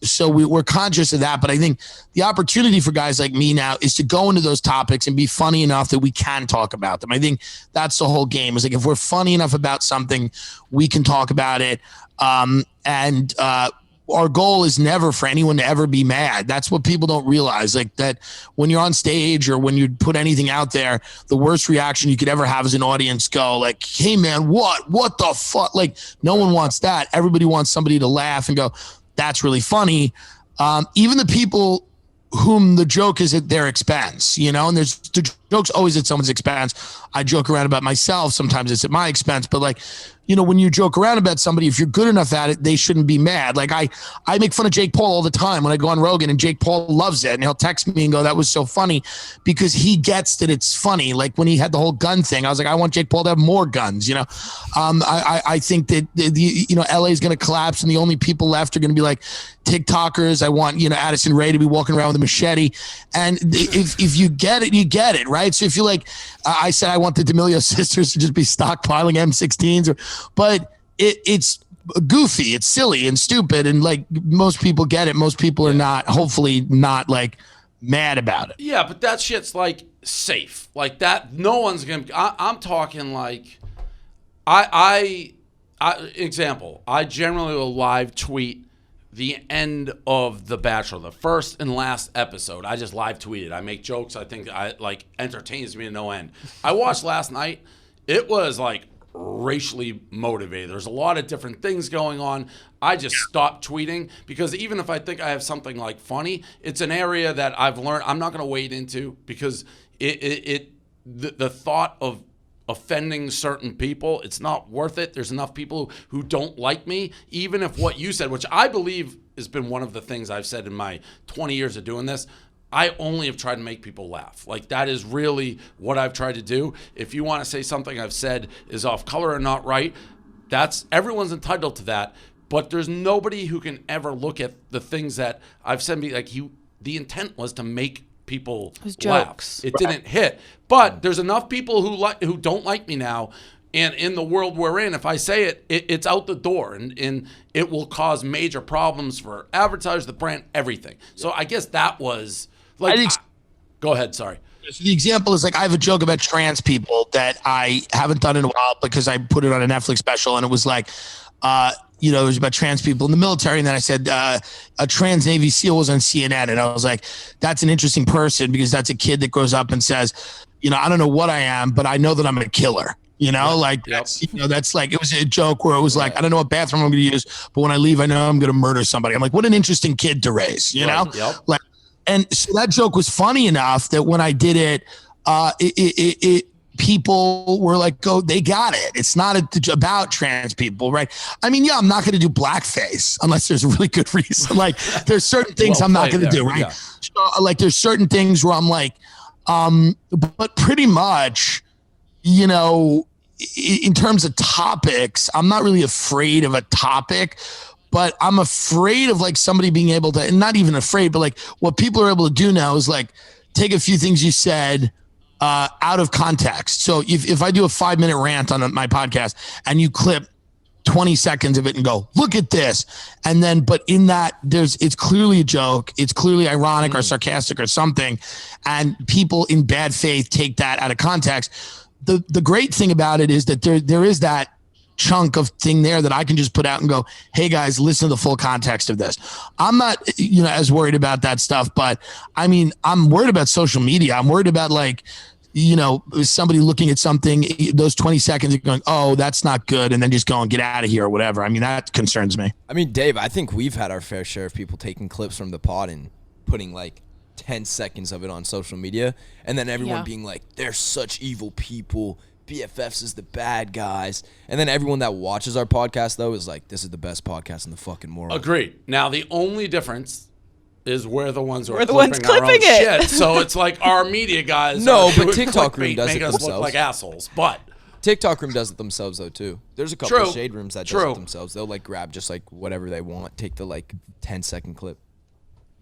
so we're conscious of that. But I think the opportunity for guys like me now is to go into those topics and be funny enough that we can talk about them. I think that's the whole game, is like, if we're funny enough about something, we can talk about it. Our goal is never for anyone to ever be mad. That's what people don't realize. Like, that when you're on stage or when you put anything out there, the worst reaction you could ever have as an audience go like, hey man, what the fuck? Like, no one wants that. Everybody wants somebody to laugh and go, that's really funny. Even the people whom the joke is at their expense, you know, and the joke's always at someone's expense. I joke around about myself. Sometimes it's at my expense, but like, you know, when you joke around about somebody, if you're good enough at it, they shouldn't be mad. Like, I make fun of Jake Paul all the time when I go on Rogan, and Jake Paul loves it. And he'll text me and go, that was so funny, because he gets that it's funny. Like, when he had the whole gun thing, I was like, I want Jake Paul to have more guns, you know? I think that, you know, LA is going to collapse, and the only people left are going to be like TikTokers. I want, you know, Addison Rae to be walking around with a machete. And if you get it, you get it, right? So if you like, I said I want the D'Amelio sisters to just be stockpiling M16s, but it's goofy, it's silly and stupid, and like, most people get it. Most people are not, hopefully not like mad about it. Yeah, but that shit's like safe, like that. No one's gonna. I'm talking like, example. I generally will live tweet the end of The Bachelor, the first and last episode. I just live tweet it. I make jokes. I think I like entertains me to no end. I watched last night. It was like racially motivated. There's a lot of different things going on. I just stopped tweeting, because even if I think I have something like funny, it's an area that I've learned I'm not going to wade into, because the thought of offending certain people, it's not worth it. There's enough people who don't like me, even if what you said, which I believe has been one of the things I've said in my 20 years of doing this, I only have tried to make people laugh. Like, that is really what I've tried to do. If you want to say something I've said is off color or not right, everyone's entitled to that. But there's nobody who can ever look at the things that I've said and be like, the intent was to make people laugh. It didn't hit. But there's enough people who don't like me now. And in the world we're in, if I say it's out the door, and it will cause major problems for advertisers, the brand, everything. So I guess that was like, go ahead. Sorry. So the example is like, I have a joke about trans people that I haven't done in a while, because I put it on a Netflix special, and it was like, you know, it was about trans people in the military. And then I said, a trans Navy SEAL was on CNN. And I was like, that's an interesting person, because that's a kid that grows up and says, you know, I don't know what I am, but I know that I'm a killer. You know, like, that's, you know, that's like, it was a joke where it was like, I don't know what bathroom I'm going to use, but when I leave, I know I'm going to murder somebody. I'm like, what an interesting kid to raise, you know? Like, and so that joke was funny enough that when I did it, people were like, "Oh, they got it. It's not about trans people, right?" I mean, yeah, I'm not going to do blackface unless there's a really good reason. Like, there's certain things I'm not going to do, right? Yeah. So, like, there's certain things where I'm like, but pretty much, you know, in terms of topics, I'm not really afraid of a topic, but I'm afraid of like somebody being able to, and not even afraid, but like what people are able to do now is like take a few things you said out of context. So if I do a 5-minute rant on my podcast and you clip 20 seconds of it and go, look at this. And then, but in that it's clearly a joke. It's clearly ironic or sarcastic or something. And people in bad faith take that out of context. The great thing about it is that there is that chunk of thing there that I can just put out and go, hey guys, listen to the full context of this. I'm not, as worried about that stuff, but I mean, I'm worried about social media. I'm worried about like, somebody looking at something, those 20 seconds and going, oh, that's not good. And then just going, get out of here or whatever. I mean, that concerns me. I mean, Dave, I think we've had our fair share of people taking clips from the pod and putting like 10 seconds of it on social media. And then everyone being like, they're such evil people. BFFs is the bad guys. And then everyone that watches our podcast, though, is like, this is the best podcast in the fucking world. Agreed. Now, the only difference is we're the ones who are clipping our own it. shit. So it's like our media guys. No, are but doing TikTok clickbait, Room does it make us themselves. look like assholes. But TikTok Room does it themselves, though, too. There's a couple True. of shade rooms that does it themselves. They'll, like, grab just, like, whatever they want, take the, like, 10-second clip,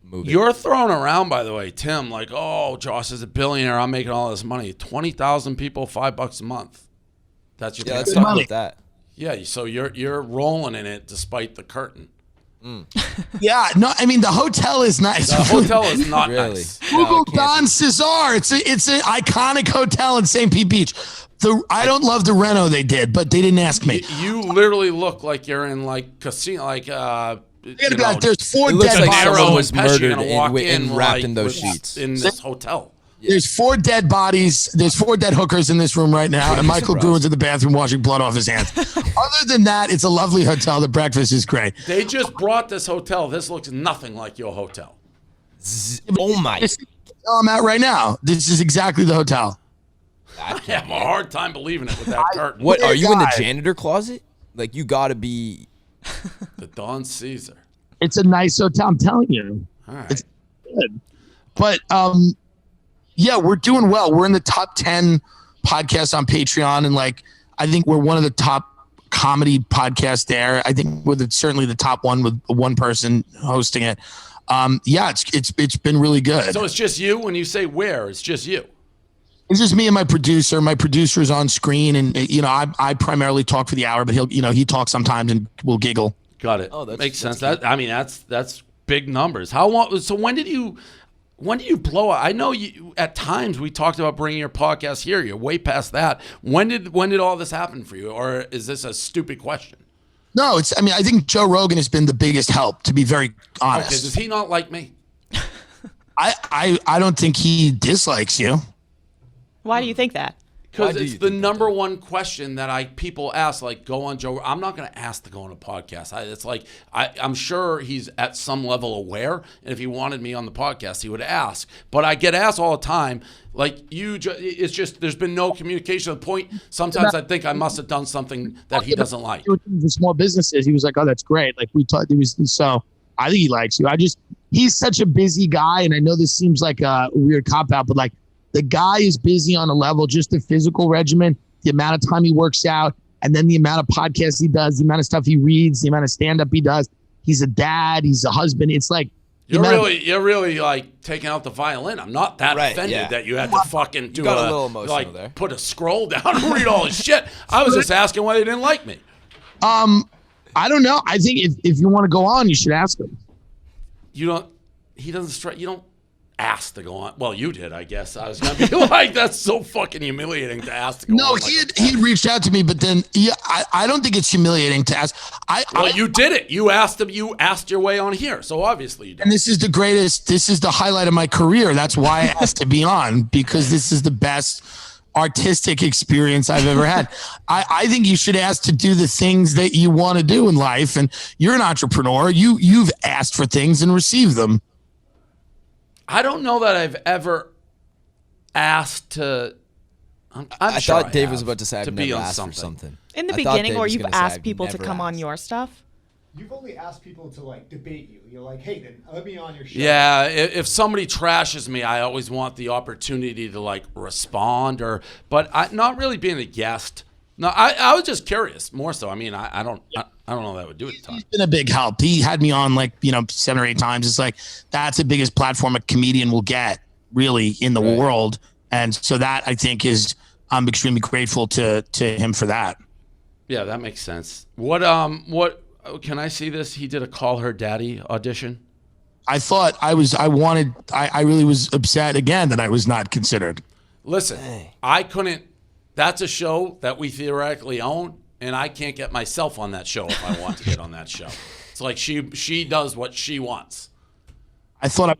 move it. you're throwing around, by the way, Tim, like, oh, Josh is a billionaire. I'm making all this money. 20,000 people, $5 a month. That's your let's talk about that. Yeah, so you're rolling in it despite the curtain. Yeah, no, I mean, the hotel is nice. The hotel is not Really? nice. Google Don Cesar. It's an iconic hotel in St. Pete Beach. I don't love the reno they did, but they didn't ask me. You literally look like you're in like casino, like There's 4 It looks dead like bodies. someone was Pesci murdered gonna walk and wrapped like, in those with- sheets. in this hotel. There's 4 dead bodies. There's 4 dead hookers in this room right now, and Michael Grun's in the bathroom washing blood off his hands. Other than that, it's a lovely hotel. The breakfast is great. They just brought this hotel. This looks nothing like your hotel. Oh, my. I'm at right now. This is exactly the hotel. I have a hard time believing it with that curtain. What, are you in the God. janitor closet? Like, you got to be... The Don Caesar. It's a nice hotel. I'm telling you. All right. It's good. But yeah, we're doing well. We're in the top 10 podcasts on Patreon, and like I think we're one of the top comedy podcasts there. I think we're certainly the top one with one person hosting it. Yeah, it's been really good. So it's just you. When you say where, it's just you. It's just me and my producer. My producer is on screen, and I primarily talk for the hour, but he talks sometimes and we'll giggle. Got it. Oh, makes sense. That's big numbers. How long? So when did you blow up? I know you. At times we talked about bringing your podcast here. You're way past that. When did all this happen for you, or is this a stupid question? No, I think Joe Rogan has been the biggest help, to be very honest. Okay, does he not like me? I don't think he dislikes you. Why do you think that? Because it's the number one question that people ask, like, go on Joe. I'm not going to ask to go on a podcast. It's like, I'm sure he's at some level aware. And if he wanted me on the podcast, he would ask. But I get asked all the time, like, it's just, there's been no communication to the point. Sometimes I think I must have done something that he doesn't like. The small businesses, he was like, oh, that's great. Like we talked, so I think he likes you. He's such a busy guy. And I know this seems like a weird cop out, but like, the guy is busy on a level, just the physical regimen, the amount of time he works out, and then the amount of podcasts he does, the amount of stuff he reads, the amount of stand-up he does. He's a dad. He's a husband. It's like you're really like taking out the violin. I'm not that offended that you had to fucking do a little emotional there. Put a scroll down and read all his shit. I was just asking why they didn't like me. I don't know. I think if you want to go on, you should ask him. You don't. He doesn't. You don't ask to go on. Well, you did, I guess. I was gonna be like, that's so fucking humiliating to ask to go on. No, he had reached out to me, but then I don't think it's humiliating to ask. You did it. You asked him. You asked your way on here, so obviously you did. And this is the greatest. This is the highlight of my career. That's why I asked to be on, because this is the best artistic experience I've ever had. I think you should ask to do the things that you want to do in life, and you're an entrepreneur. You've asked for things and received them. I don't know that I've ever asked to I sure thought Dave was have, about to say I've to be never on asked for something. something. In the I thought beginning, Dave or was you've gonna say asked I've people to never come on asked. your stuff? You've only asked people to like debate you. You're like, hey, then let me on your show. Yeah, if somebody trashes me, I always want the opportunity to like respond, but not really being a guest. No, I was just curious, more so. I mean, I don't know that I would do it at the time. He's been a big help. He had me on 7 or 8 times. It's like that's the biggest platform a comedian will get really in the world, and so that I think is I'm extremely grateful to him for that. Yeah, that makes sense. What can I see this? He did a Call Her Daddy audition. I thought I really was upset again that I was not considered. Listen, I couldn't. That's a show that we theoretically own, and I can't get myself on that show if I want to get on that show. It's like she does what she wants. I thought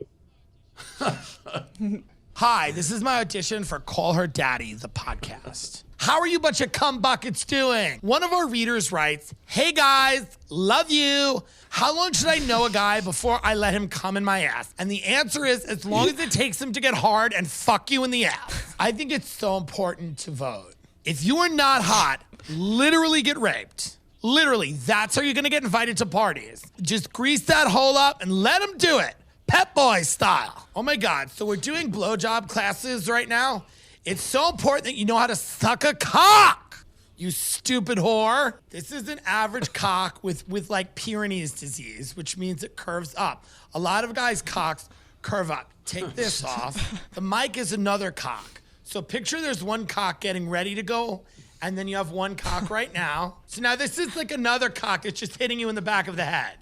Hi, this is my audition for Call Her Daddy, the podcast. How are you bunch of cum buckets doing? One of our readers writes, hey guys, love you. How long should I know a guy before I let him come in my ass? And the answer is as long as it takes him to get hard and fuck you in the ass. I think it's so important to vote. If you are not hot, literally get raped. Literally, that's how you're gonna get invited to parties. Just grease that hole up and let him do it. Pep Boy style. Oh my God, so we're doing blowjob classes right now. It's so important that you know how to suck a cock, you stupid whore. This is an average cock with like Peyronie's disease, which means it curves up. A lot of guys' cocks curve up. Take this off. The mic is another cock. So picture there's one cock getting ready to go, and then you have one cock right now. So now this is like another cock that's just hitting you in the back of the head.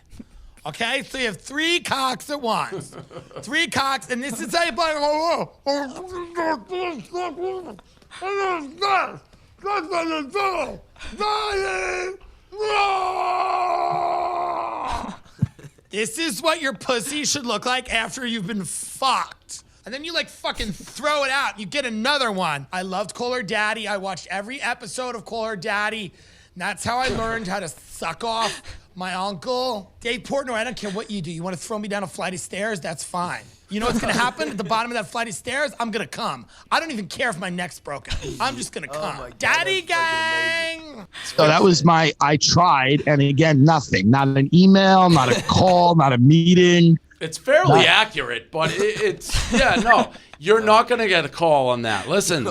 Okay, so you have 3 cocks at once. 3 cocks, and this is how you play. This is what your pussy should look like after you've been fucked. And then you like fucking throw it out. You get another one. I loved Call Her Daddy. I watched every episode of Call Her Daddy. And that's how I learned how to suck off my uncle. Dave Portnoy, I don't care what you do. You want to throw me down a flight of stairs? That's fine. You know what's going to happen at the bottom of that flight of stairs? I'm going to come. I don't even care if my neck's broken. I'm just going to come. God, Daddy gang! So that was I tried, and again, nothing. Not an email, not a call, not a meeting. It's fairly accurate, but you're not going to get a call on that. Listen,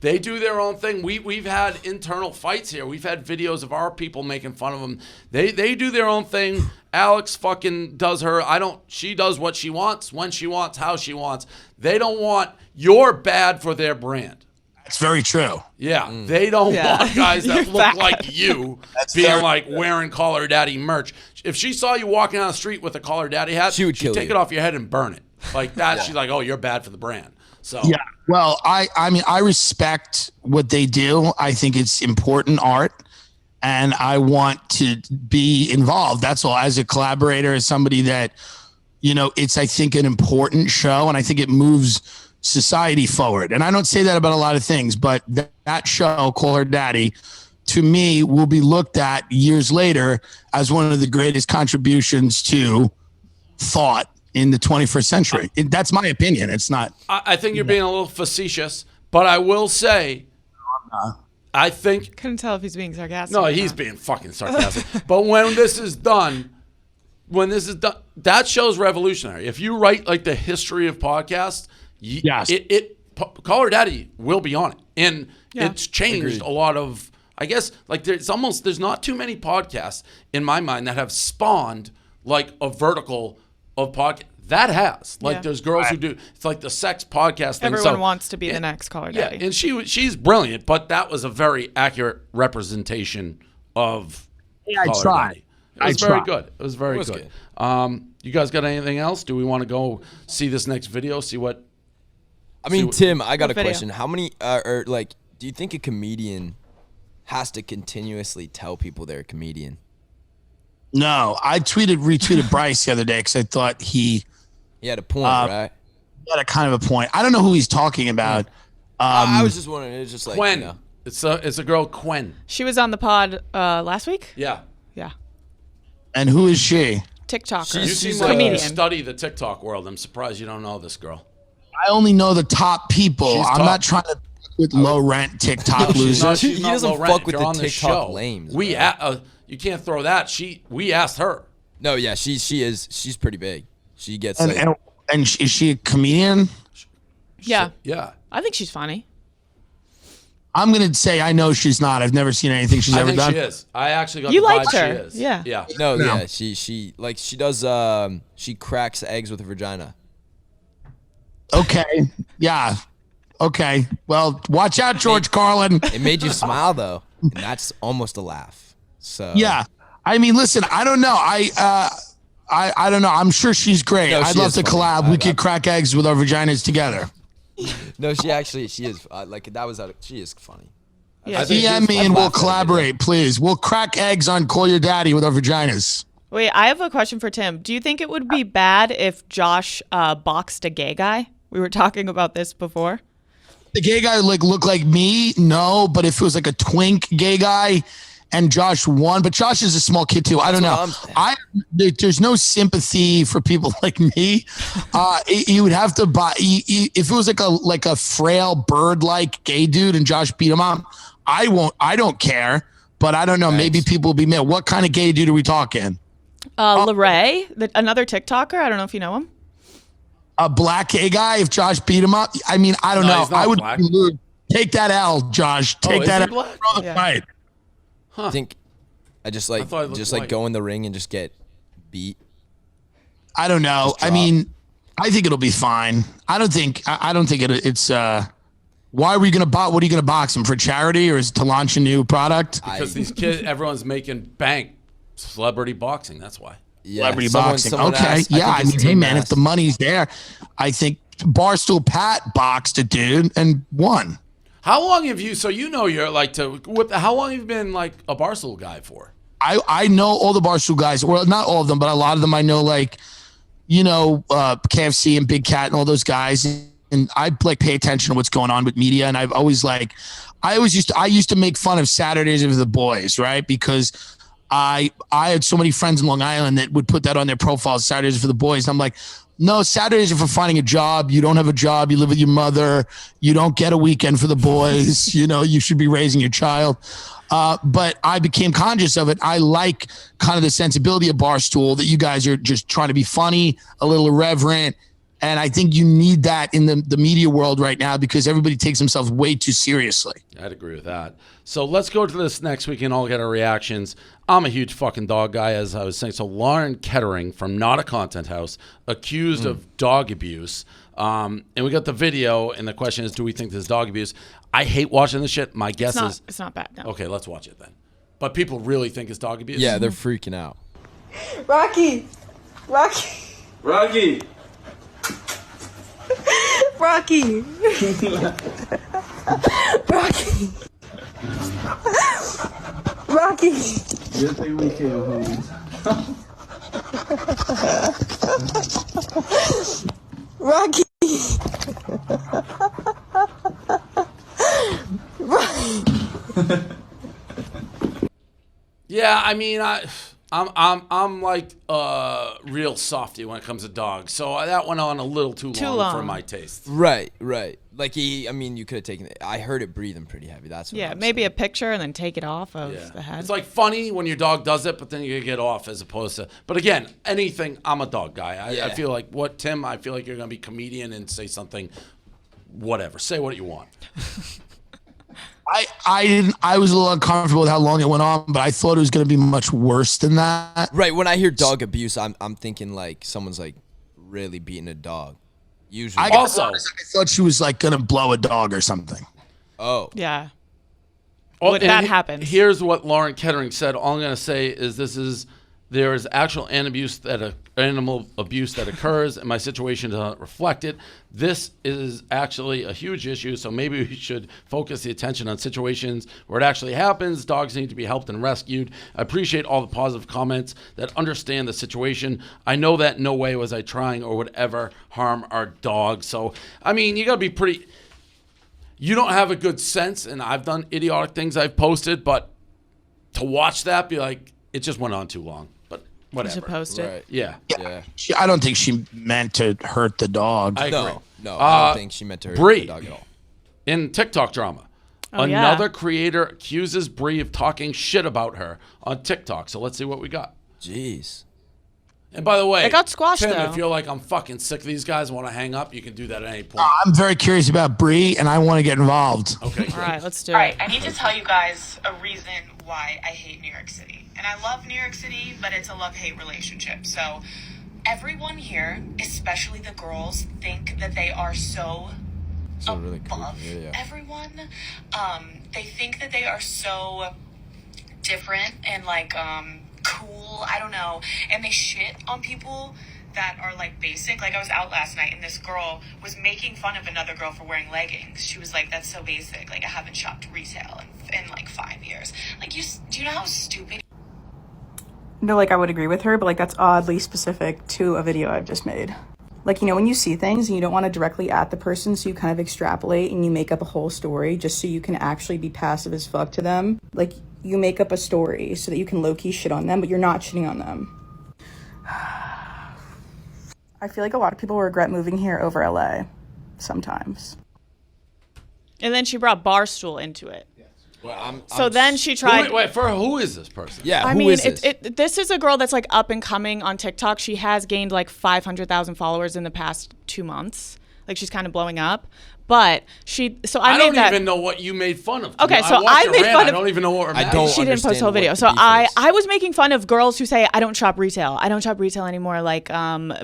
they do their own thing. We've had internal fights here. We've had videos of our people making fun of them. They do their own thing. Alex fucking does her. She does what she wants, when she wants, how she wants. They don't want you're bad for their brand. That's very true. Yeah, they don't want guys that look like you being like wearing Call Her Daddy merch. If she saw you walking down the street with a Call Her Daddy hat, she'd take it off your head and burn it. Like that, she's like, oh, you're bad for the brand. So yeah, well, I mean, I respect what they do. I think it's important art, and I want to be involved. That's all. As a collaborator, as somebody that, it's, I think, an important show, and I think it moves society forward. And I don't say that about a lot of things, but that show, Call Her Daddy, to me, will be looked at years later as one of the greatest contributions to thought in the 21st century. That's my opinion. It's not. I think you're being a little facetious, but I will say, I think. Couldn't tell if he's being sarcastic. No, he's being fucking sarcastic. But when this is done, that show's revolutionary. If you write like the history of podcasts, yes, Call Her Daddy will be on it, and it's changed a lot of. I guess like there's not too many podcasts in my mind that have spawned like a vertical of podcast. That has there's girls who do. It's like the sex podcast thing. Everyone wants to be the next Call Her Daddy. Yeah, and she's brilliant, but that was a very accurate representation of. Yeah, I tried. It was very good. It was very good. You guys got anything else? Do we want to go see this next video? See what? I mean, Tim, I got a question. How many do you think a comedian has to continuously tell people they're a comedian? No, I retweeted Bryce the other day because I thought he had a point, right? He had a kind of a point. I don't know who he's talking about. I was just wondering. It's just like Quen. It's a girl, Quen. She was on the pod last week. Yeah. And who is she? TikToker. You seem like you study the TikTok world. I'm surprised you don't know this girl. I only know the top people. She's I'm top. not trying to with low rent TikTok losers. He doesn't fuck with the TikTok lames. You can't throw that. We asked her. No, yeah, she's pretty big. She gets and is she a comedian? Yeah. Yeah. I think she's funny. I'm gonna say I know she's not. I've never seen anything she's ever done. She is. I actually got You the liked vibe her. she is. Yeah. Yeah. No, yeah, she does. She cracks eggs with her vagina. Okay. Yeah. Okay. Well, watch out, George Carlin. It made you smile though, and that's almost a laugh. So Yeah. I mean, listen. I don't know. I don't know. I'm sure she's great. No, I'd she love is to funny. collab. We could crack eggs with our vaginas together. No, she is like that was she is funny. Yeah. DM me and we'll collaborate, please. We'll crack eggs on Call Your Daddy with our vaginas. Wait, I have a question for Tim. Do you think it would be bad if Josh boxed a gay guy? We were talking about this before. The gay guy look like me? No, but if it was like a twink gay guy and Josh won, but Josh is a small kid too. I don't know. There's no sympathy for people like me. You would have to buy if it was like a frail bird like gay dude and Josh beat him up. I don't care, but I don't know. Thanks. Maybe people will be mad. What kind of gay dude are we talking? Larray, another TikToker. I don't know if you know him. A black gay guy. If Josh beat him up, I mean, I don't know. I would take that L, Josh. Take that L. Throw the fight. I think I just go in the ring and just get beat. I don't know. I mean, I think it'll be fine. I don't think it's. Why are we gonna box? What are you gonna box him for? Charity or is it to launch a new product? Because these kids, everyone's making bank. Celebrity boxing. That's why. Yeah, celebrity boxing. Okay. Yeah. I mean, hey man, if the money's there, I think Barstool Pat boxed a dude and won. How long have you? So you know you're like how long have you been like a Barstool guy for? I know all the Barstool guys. Well, not all of them, but a lot of them I know. Like, KFC and Big Cat and all those guys. And I pay attention to what's going on with media. And I used to make fun of Saturdays of the Boys, right? Because I had so many friends in Long Island that would put that on their profiles, Saturdays for the Boys. And I'm like, no, Saturdays are for finding a job. You don't have a job. You live with your mother. You don't get a weekend for the boys. You should be raising your child. But I became conscious of it. I like kind of the sensibility of Barstool that you guys are just trying to be funny, a little irreverent. And I think you need that in the media world right now because everybody takes themselves way too seriously. I'd agree with that. So let's go to this next week and all get our reactions. I'm a huge fucking dog guy, as I was saying. So Lauren Kettering from Not a Content House accused of dog abuse. And we got the video, and the question is, do we think this is dog abuse? I hate watching this shit. My guess is... It's not bad, no. Okay, let's watch it then. But people really think it's dog abuse? Yeah, they're freaking out. Rocky! Rocky! Rocky! Rocky! Rocky! Rocky! Good thing we came home. Rocky! Yeah, I mean, I'm like real softy when it comes to dogs, so that went on a little too long for my taste. Right. Like you could have taken it. I heard it breathing pretty heavy. That's what maybe a picture and then take it off of the head. It's like funny when your dog does it, but then you get off as opposed to. But again, anything. I'm a dog guy. I feel like Tim. I feel like you're gonna be comedian and say something. Whatever. Say what you want. I was a little uncomfortable with how long it went on, but I thought it was going to be much worse than that. Right. When I hear dog abuse, I'm thinking like someone's like really beating a dog. Usually. I thought she was like going to blow a dog or something. Oh. Yeah. Well, that happens. Here's what Lauren Kettering said. All I'm going to say is there is actual animal abuse that occurs, and my situation does not reflect it. This is actually a huge issue, so maybe we should focus the attention on situations where it actually happens. Dogs need to be helped and rescued. I appreciate all the positive comments that understand the situation. I know that no way was I trying or would ever harm our dog. So, I mean, you got to be pretty... You don't have a good sense, and I've done idiotic things I've posted, but to watch that, be like, it just went on too long. Whatever. You should post it. Right. Yeah. I don't think she meant to hurt the dog. I agree. No, I don't think she meant to hurt Bree, the dog at all. in TikTok drama. Oh, Another yeah. creator accuses Bree of talking shit about her on TikTok. So let's see what we got. Jeez. And by the way, It got squashed, Tim, though. if you're like, I'm fucking sick of these guys, want to hang up, you can do that at any point. I'm very curious about Bree, and I want to get involved. Okay. All right, let's do All it. right, I need to tell you guys a reason why I hate New York City. And I love New York City, but it's a love-hate relationship. So everyone here, especially the girls, think that they are so Really cool. above Yeah. everyone. They think that they are so different and like cool. I don't know. And they shit on people that are like basic. Like I was out last night and this girl was making fun of another girl for wearing leggings. She was like, "That's so basic. Like I haven't shopped retail in like 5 years." Like do you know how stupid? No, like I would agree with her, but like that's oddly specific to a video I've just made. Like, you know, when you see things and you don't want to directly at the person, so you kind of extrapolate and you make up a whole story just so you can actually be passive as fuck to them. Like, you make up a story so that you can low-key shit on them, but you're not shitting on them. I feel like a lot of people regret moving here over LA sometimes. And then she brought Barstool into it. Well, then she tried. Wait, for who is this person? Yeah, I who mean, is this? this is a girl that's like up and coming on TikTok. She has gained like 500,000 followers in the past 2 months. Like she's kind of blowing up. But I don't made even know what you made fun of. Okay, so I made fun of. I don't even know what we're mad don't at. She didn't post the whole understand video. what So the beef is. I was making fun of girls who say I don't shop retail. I don't shop retail anymore. Like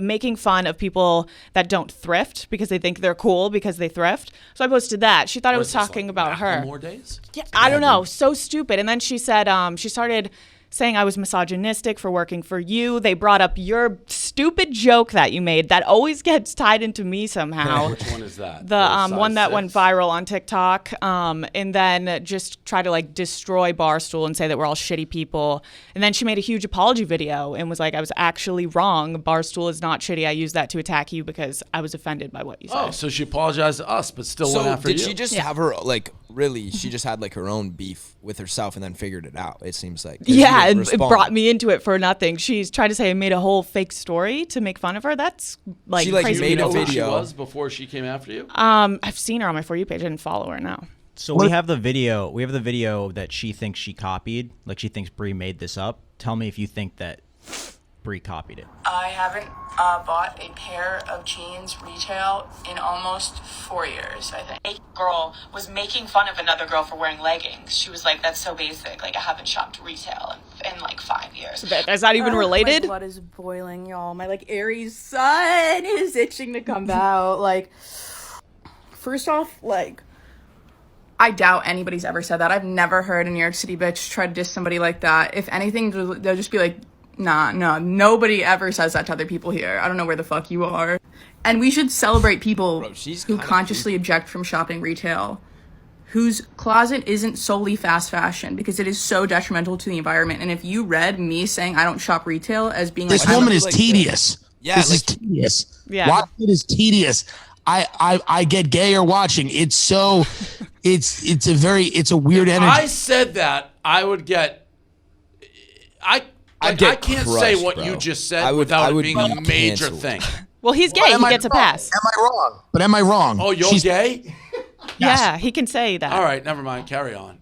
making fun of people that don't thrift because they think they're cool because they thrift. So I posted that. She thought I What was is this, talking like, about back her. on more days? Yeah, I don't know. So stupid. And then she said she started saying I was misogynistic for working for you. They brought up your stupid joke that you made that always gets tied into me somehow. Which one is that? The one that went viral on TikTok, and then just try to like destroy Barstool and say that we're all shitty people. And then she made a huge apology video and was like, I was actually wrong. Barstool is not shitty. I used that to attack you because I was offended by what you said. Oh, so she apologized to us, but still went So after did you. she just have her like really? She just had like her own beef with herself and then figured it out. It seems like. Yeah, and it brought me into it for nothing. She's tried to say I made a whole fake story to make fun of her. That's like She, like, crazy. made a who she video. was before she came after you? I've seen her on my For You page. I didn't follow her now. So we have the video. We have the video that she thinks she copied. Like she thinks Bree made this up. Tell me if you think that Bree copied it. I haven't bought a pair of jeans retail in almost 4 years, I think. A girl was making fun of another girl for wearing leggings. She was like, "That's so basic. Like I haven't shopped retail in like 5 years." Is that even related? My blood is boiling, y'all. My like Aries sun is itching to come out. Like, first off, like, I doubt anybody's ever said that. I've never heard a New York City bitch try to diss somebody like that. If anything, they'll just be like, nah, nobody ever says that to other people here. I don't know where the fuck you are. And we should celebrate people who consciously object from shopping retail, whose closet isn't solely fast fashion, because it is so detrimental to the environment. And if you read me saying I don't shop retail as being This like, woman is tedious. Yeah, this is like- tedious. Yeah. Watching it is tedious. I get gayer watching. It's so, it's a weird energy. I said that I would get. I can't say crushed, what bro. you just said I would without it be being a major canceled. thing. Well, he's gay. Am He I gets a wrong? pass. Am I wrong? But am I wrong? Oh, you're She's- gay? Yeah, he can say that. All right, never mind. Carry on.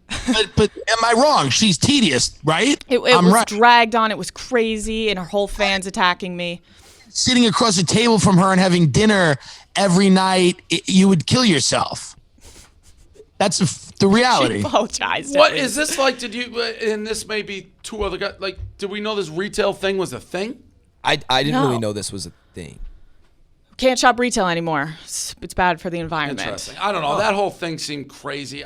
But am I wrong? She's tedious, right? It I'm was right. dragged on. It was crazy, and her whole fans attacking me. Sitting across the table from her and having dinner every night, you would kill yourself. That's the reality. She apologized. What at is least. this like? Did you? And this may be two other guys. Like, did we know this retail thing was a thing? I didn't No. really know this was a thing. Can't shop retail anymore. It's bad for the environment. Interesting. I don't know. That whole thing seemed crazy.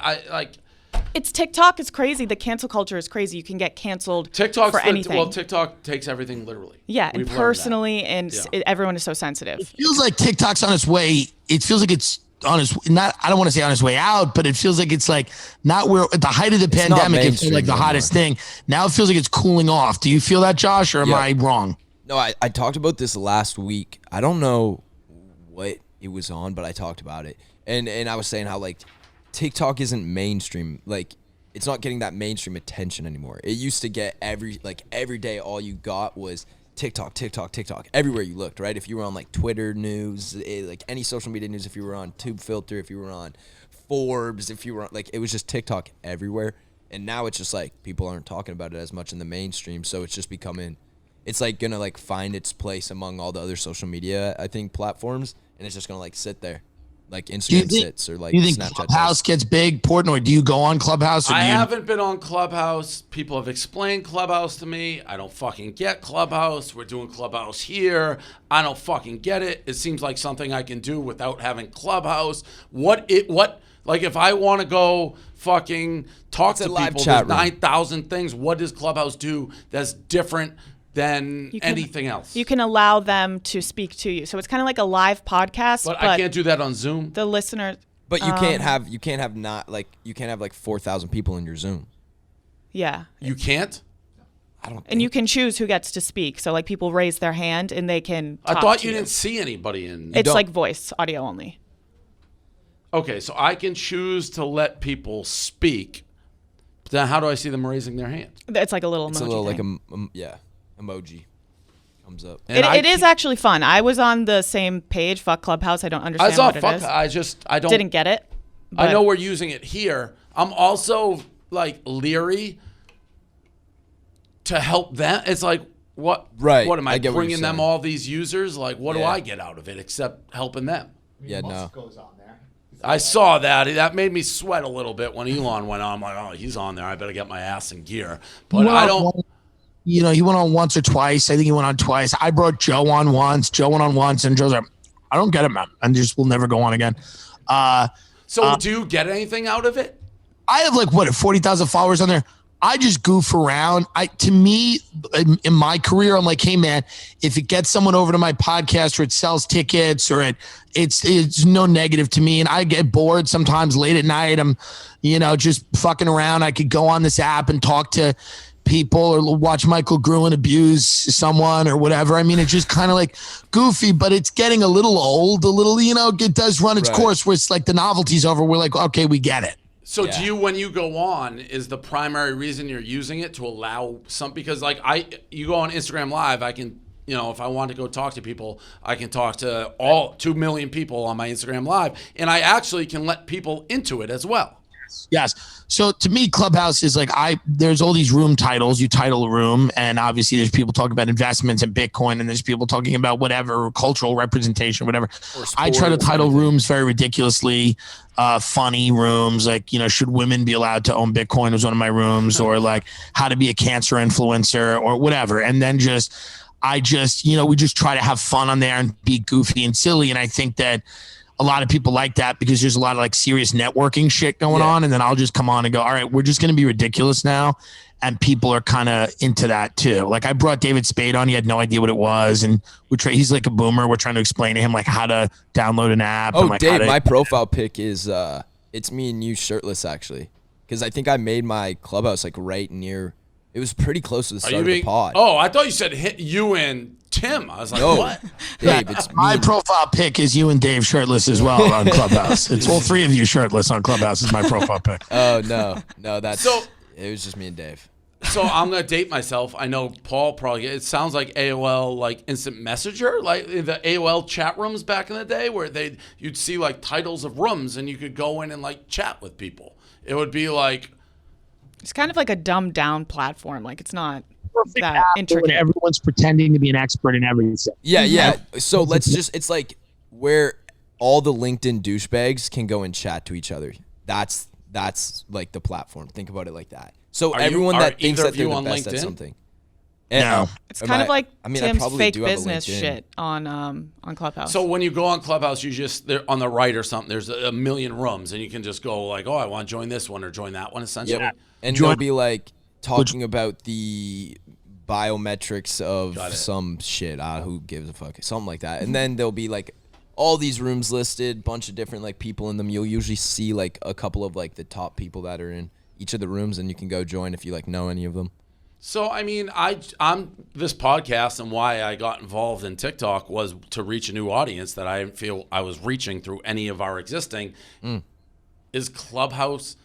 It's TikTok is crazy. The cancel culture is crazy. You can get canceled for anything. Well, TikTok takes everything literally. Yeah, and We've learned personally, and Yeah. everyone is so sensitive. It feels like TikTok's on its way. It feels like it's on its not. I don't want to say on its way out, but it feels like it's like not where at the height of the not pandemic. It felt mainstream like the anymore. hottest thing. Now it feels like it's cooling off. Do you feel that, Josh, or am Yeah. I wrong? No, I talked about this last week. I don't know what it was on, but I talked about it. And I was saying how like TikTok isn't mainstream. Like it's not getting that mainstream attention anymore. It used to get every day all you got was TikTok. Everywhere you looked, right? If you were on like Twitter news, like any social media news, if you were on Tube Filter, if you were on Forbes, if you were on, like, it was just TikTok everywhere. And now it's just like people aren't talking about it as much in the mainstream. So it's just becoming, it's like gonna like find its place among all the other social media, I think, platforms. And it's just gonna like sit there. Like Instagram sits or like do you think Snapchat Clubhouse gets big, Portnoy? Do you go on Clubhouse? Or I haven't been on Clubhouse. People have explained Clubhouse to me. I don't fucking get Clubhouse. We're doing Clubhouse here. I don't fucking get it. It seems like something I can do without having Clubhouse. What like if I want to go fucking talk to people, there's 9,000 things. What does Clubhouse do that's different than anything else? You can allow them to speak to you. So it's kind of like a live podcast. But I can't do that on Zoom. The listeners. But you can't have you can't have like 4,000 people in your Zoom. Yeah. You can't? And you can choose who gets to speak. So like people raise their hand and they can talk I thought to you didn't see anybody in. It's like voice, audio only. Okay, so I can choose to let people speak. But then how do I see them raising their hand? It's like a little emoji. It's a little thing. like emoji comes up. It is actually fun. I was on the same page, Fuck Clubhouse. I don't understand what it is. I don't didn't get it. I know we're using it here. I'm also like leery to help them. It's like what am I bringing them all these users? Like what do I get out of it except helping them? Yeah, no. Goes on there. I saw that. That made me sweat a little bit when Elon went on. I'm like, oh, he's on there. I better get my ass in gear. But I don't. He went on once or twice. I think he went on twice. I brought Joe on once. Joe went on once, and Joe's like, I don't get it, man. And just will never go on again. So do you get anything out of it? I have 40,000 followers on there. I just goof around. To me, in my career, I'm like, hey man, if it gets someone over to my podcast or it sells tickets or it's no negative to me. And I get bored sometimes late at night. I'm, just fucking around. I could go on this app and talk to people or watch Michael Gruen abuse someone or whatever. I mean, it's just kind of like goofy, but it's getting a little old, it does run its course where it's like the novelty's over. We're like, okay, we get it. So do you, when you go on, is the primary reason you're using it to allow because you go on Instagram Live, I can, if I want to go talk to people, I can talk to all 2 million people on my Instagram Live, and I actually can let people into it as well. Yes. So to me, Clubhouse is there's all these room titles. You title a room, and obviously there's people talking about investments and Bitcoin, and there's people talking about whatever, cultural representation, whatever. I try to title rooms very ridiculously, funny rooms, should women be allowed to own Bitcoin was one of my rooms, or how to be a cancer influencer or whatever. And then we just try to have fun on there and be goofy and silly. And I think that a lot of people like that because there's a lot of serious networking shit going on. And then I'll just come on and go, all right, we're just going to be ridiculous now. And people are kind of into that too. I brought David Spade on. He had no idea what it was. And he's like a boomer. We're trying to explain to him how to download an app. Oh, Dave, my profile pic is, it's me and you shirtless actually. Cause I think I made my Clubhouse right near, it was pretty close to the start of the pod. Oh, I thought you said you and Tim. I was like, what? Dave, it's my profile pic is you and Dave shirtless as well on Clubhouse. It's all three of you shirtless on Clubhouse is my profile pic. Oh, no, it was just me and Dave. So I'm going to date myself. I know Paul probably, it sounds like AOL, instant messenger, the AOL chat rooms back in the day where you'd see titles of rooms and you could go in and chat with people. It would be it's kind of like a dumbed down platform. It's not that when intricate. everyone's pretending to be an expert in everything. Yeah. So it's where all the LinkedIn douchebags can go and chat to each other. That's the platform. Think about it like that. So everyone that thinks that they're the best at something. No. It's kind of like Tim's fake business shit on Clubhouse. So when you go on Clubhouse, you on the right or something, there's a million rooms, and you can just go oh, I want to join this one or join that one, essentially. Yep. And they'll be talking about the biometrics of some shit. Who gives a fuck? Something like that. And then there'll be all these rooms listed, bunch of different people in them. You'll usually see a couple of the top people that are in each of the rooms, and you can go join if you know any of them. So, I mean, I'm this podcast, and why I got involved in TikTok was to reach a new audience that I didn't feel I was reaching through any of our existing. Is Clubhouse,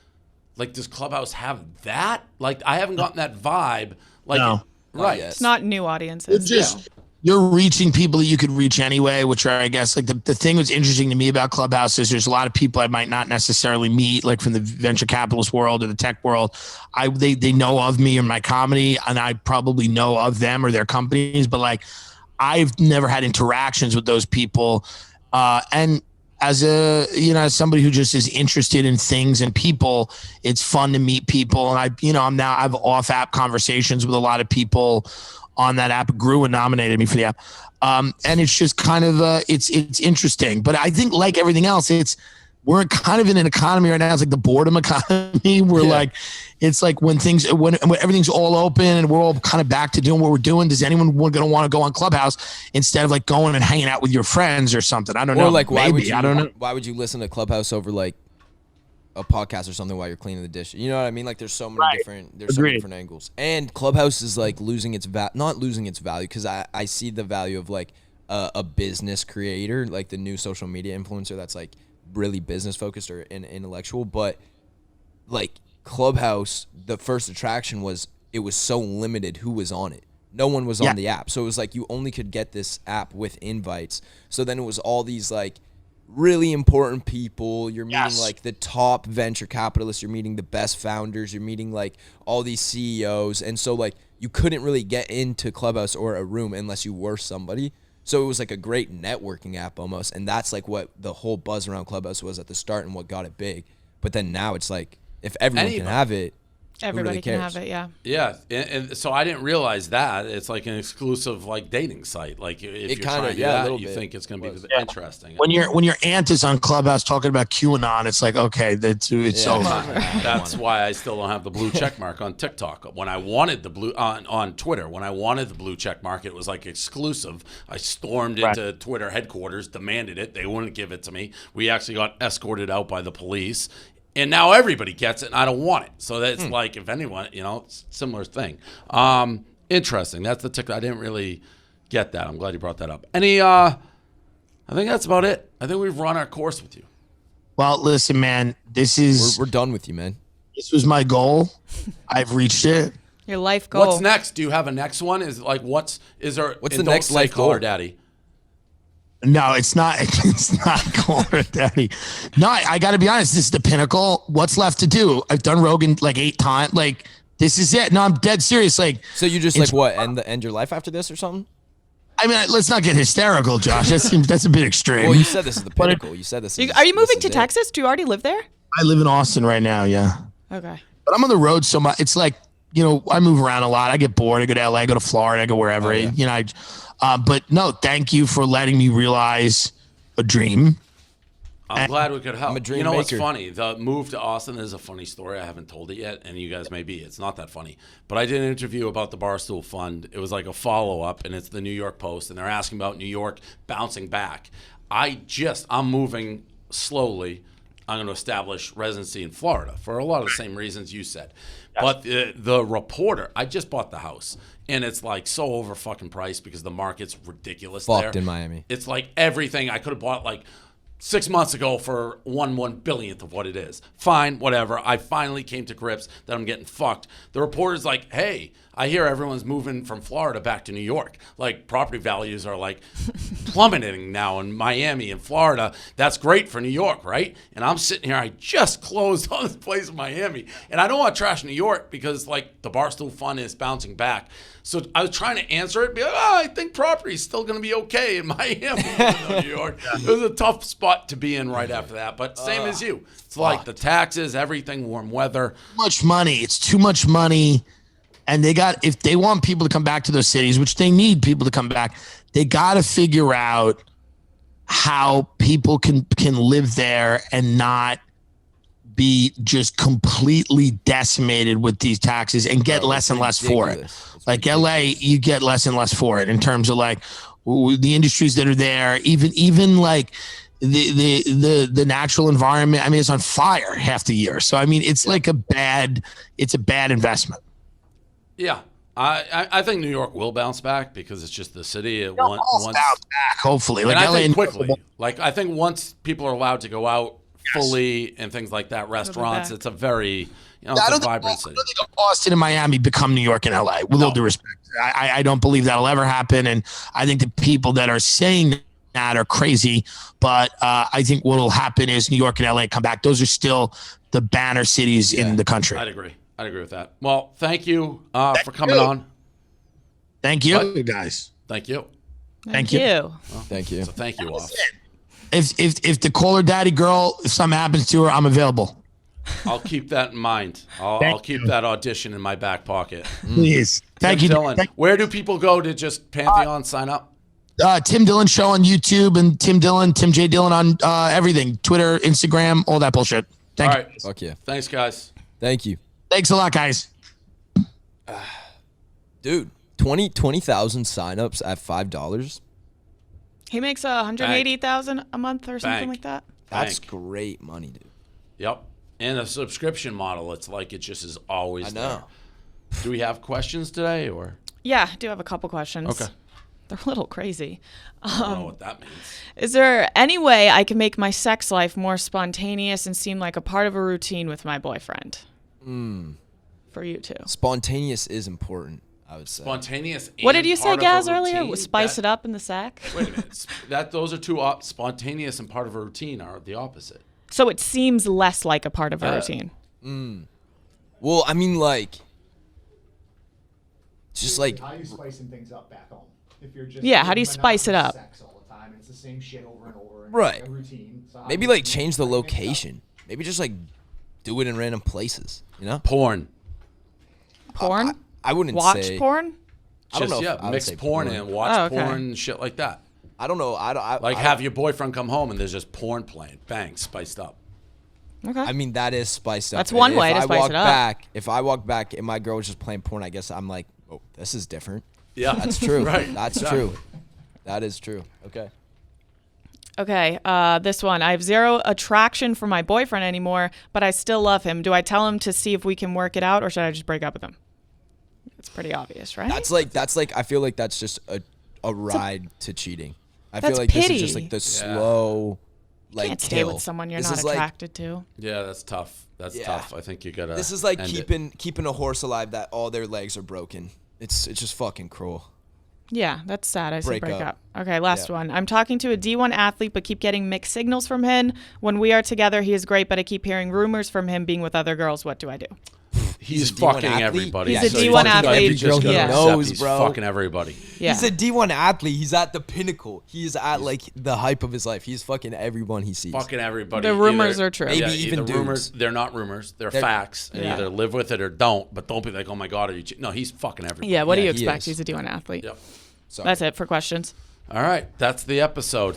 does Clubhouse have that? I haven't gotten that vibe. No. Right. It's not new audiences. You're reaching people that you could reach anyway, which are, I guess, like the thing that's interesting to me about Clubhouse is there's a lot of people I might not necessarily meet, like from the venture capitalist world or the tech world. They know of me or my comedy, and I probably know of them or their companies, but like I've never had interactions with those people. And as as somebody who just is interested in things and people, it's fun to meet people. And I've off app conversations with a lot of people on that app. Grew and nominated me for the app. And it's just kind of, it's interesting, but I think like everything else, we're kind of in an economy right now. It's like the boredom economy. It's like when everything's all open and we're all kind of back to doing what we're doing. Does anyone going to want to go on Clubhouse instead of like going and hanging out with your friends or something? I don't know. Like, I don't know. Why would you listen to Clubhouse over like a podcast or something while you're cleaning the dish? You know what I mean? Like there's so many different angles. And Clubhouse is like losing its not losing its value, because I see the value of like a business creator, like the new social media influencer that's like really business focused or intellectual. But like Clubhouse, the first attraction was it was so limited who was on it. No one was on the app. So it was like you only could get this app with invites. So then it was all these like really important people. You're meeting like the top venture capitalists. You're meeting the best founders. You're meeting like all these CEOs. And so like you couldn't really get into Clubhouse or a room unless you were somebody. So it was like a great networking app almost. And that's like what the whole buzz around Clubhouse was at the start and what got it big. But then now it's like if everyone can have it, everybody can have it, yeah. Yeah, and so I didn't realize that it's like an exclusive like dating site. Like if you're trying to do that, you think it's going to be interesting. When your aunt is on Clubhouse talking about QAnon, it's like okay, it's over. That's why I still don't have the blue check mark on TikTok. When I wanted the blue on Twitter, when I wanted the blue check mark, it was like exclusive. I stormed into Twitter headquarters, demanded it. They wouldn't give it to me. We actually got escorted out by the police. And now everybody gets it, and I don't want it. So that's like, if anyone, it's a similar thing. Interesting. That's the TikTok. I didn't really get that. I'm glad you brought that up. I think that's about it. I think we've run our course with you. Well, listen, man, we're done with you, man. This was my goal. I've reached it. Your life goal. What's next? Do you have a next one? What's the next life goal, Daddy? No, it's not. It's not Call Her Daddy. No, I got to be honest. This is the pinnacle. What's left to do? I've done Rogan like 8 times. Like this is it. No, I'm dead serious. Like, so you just like what? End your life after this or something? I mean, let's not get hysterical, Josh. That's a bit extreme. Well, you said this is the pinnacle. You said this. Are you moving to Texas? Do you already live there? I live in Austin right now. Yeah. Okay. But I'm on the road so much. It's like I move around a lot. I get bored. I go to LA. I go to Florida. I go wherever. But no, thank you for letting me realize a dream. I'm glad we could help. I'm a dream what's maker. funny? The move to Austin is a funny story. I haven't told it yet, and you guys may be. It's not that funny. But I did an interview about the Barstool Fund. It was like a follow-up, and it's the New York Post, and they're asking about New York bouncing back. I'm moving slowly. I'm going to establish residency in Florida for a lot of the same reasons you said. But the reporter, I just bought the house, and it's like so over fucking priced because the market's ridiculous Fucked there. in Miami. It's like everything I could have bought like 6 months ago for 1/1 billionth of what it is. Fine, whatever. I finally came to grips that I'm getting fucked. The reporter's like, hey, I hear everyone's moving from Florida back to New York. Like property values are like plummeting now in Miami and Florida. That's great for New York, right? And I'm sitting here, I just closed on this place in Miami. And I don't want to trash New York because like the Barstool Fund is bouncing back. So I was trying to answer it, be like, I think property is still going to be okay in Miami, New York. It was a tough spot to be in right after that, but same as you. It's like the taxes, everything, warm weather. Too much money. It's too much money. And if they want people to come back to those cities, which they need people to come back, they got to figure out how people can live there and not be just completely decimated with these taxes and get less and less for it. Like LA, you get less and less for it in terms of like the industries that are there, even like the natural environment. I mean, it's on fire half the year. So I mean, it's like a bad investment. Yeah. I think New York will bounce back because it's just the city. It bounce back, hopefully. Like, and I think quickly. Like I think once people are allowed to go out fully and things like that. Restaurants. It's a very it's a vibrant city. I don't think Austin and Miami become New York and LA. With all due respect, I don't believe that'll ever happen, and I think the people that are saying that are crazy. But I think what will happen is New York and LA come back. Those are still the banner cities in the country. I'd agree with that. Well, thank you for coming on. Thank you, guys. Thank you. Thank you. Well, thank you. So thank you, Off. If the caller daddy girl, if something happens to her, I'm available. I'll keep that in mind. I'll keep that audition in my back pocket. Please. Thank you, Dillon. Where do people go to just Pantheon sign up? Tim Dillon Show on YouTube and Tim J. Dillon on everything. Twitter, Instagram, all that bullshit. Thank you. Right. Fuck yeah. Thanks, guys. Thank you. Thanks a lot, guys. Dude, 20,000 signups at $5. He makes $180,000 a month or something like that. That's great money, dude. Yep. And a subscription model. It's like it just is always I know. there. Do we have questions today or? Yeah, I do have a couple questions. Okay. They're a little crazy. I don't know what that means. Is there any way I can make my sex life more spontaneous and seem like a part of a routine with my boyfriend? For you too. Spontaneous is important, I would say. Spontaneous. What did you and say, part of a Gaz, earlier? routine? Spice it up in the sack? Wait a minute. Those are two spontaneous and part of a routine are the opposite. So it seems less like a part of a routine. Well, I mean, like, just like. How are you spicing things up back home? If you're just Yeah, how do you spice it up? Sex all the time, it's the same shit over and over. And Right. A routine. So Maybe like change the location. Maybe just like do it in random places. You know. Porn. Porn? I wouldn't Watch say. porn? I don't know. Just, if I would mix say porn and watch okay. porn, shit like that. I don't know. Have your boyfriend come home and there's just porn playing. Bang, spiced up. Okay. I mean, that is spiced up. That's one way to spice it up. If I walk back and my girl was just playing porn, I guess I'm like, oh, this is different. Yeah. That's true. Right. That's Exactly. true. That is true. Okay. Okay, this one. I have zero attraction for my boyfriend anymore, but I still love him. Do I tell him to see if we can work it out, or should I just break up with him? It's pretty obvious, right? That's like I feel like that's just a ride to cheating. I feel That's like this pity. is just like the slow, like Can't stay kill. with someone you're This not is like- attracted to. Yeah, that's tough. That's tough. I think you gotta. This is like end it. keeping a horse alive that all their legs are broken. It's just fucking cruel. Yeah, that's sad. I say Break up. Okay, last Yeah. one. I'm talking to a D1 athlete, but keep getting mixed signals from him. When we are together, he is great, but I keep hearing rumors from him being with other girls. What do I do? He's a D1 fucking athlete? everybody. He's a So D1 you athlete. just gotta Yeah. accept knows, he's bro. fucking everybody. Yeah. He's a D1 athlete. He's at the pinnacle. He's at like the hype of his life. He's fucking everyone he sees. Fucking everybody. The rumors are true. Maybe Yeah, even either rumors. dudes. They're not rumors. They're They're- facts. And Yeah. either live with it or don't. But don't be like, oh my god, are you? No, he's fucking everybody. Yeah, what do Yeah, you he expect? is. He's a D1 athlete. Yep. Sorry. That's it for questions. All right, that's the episode.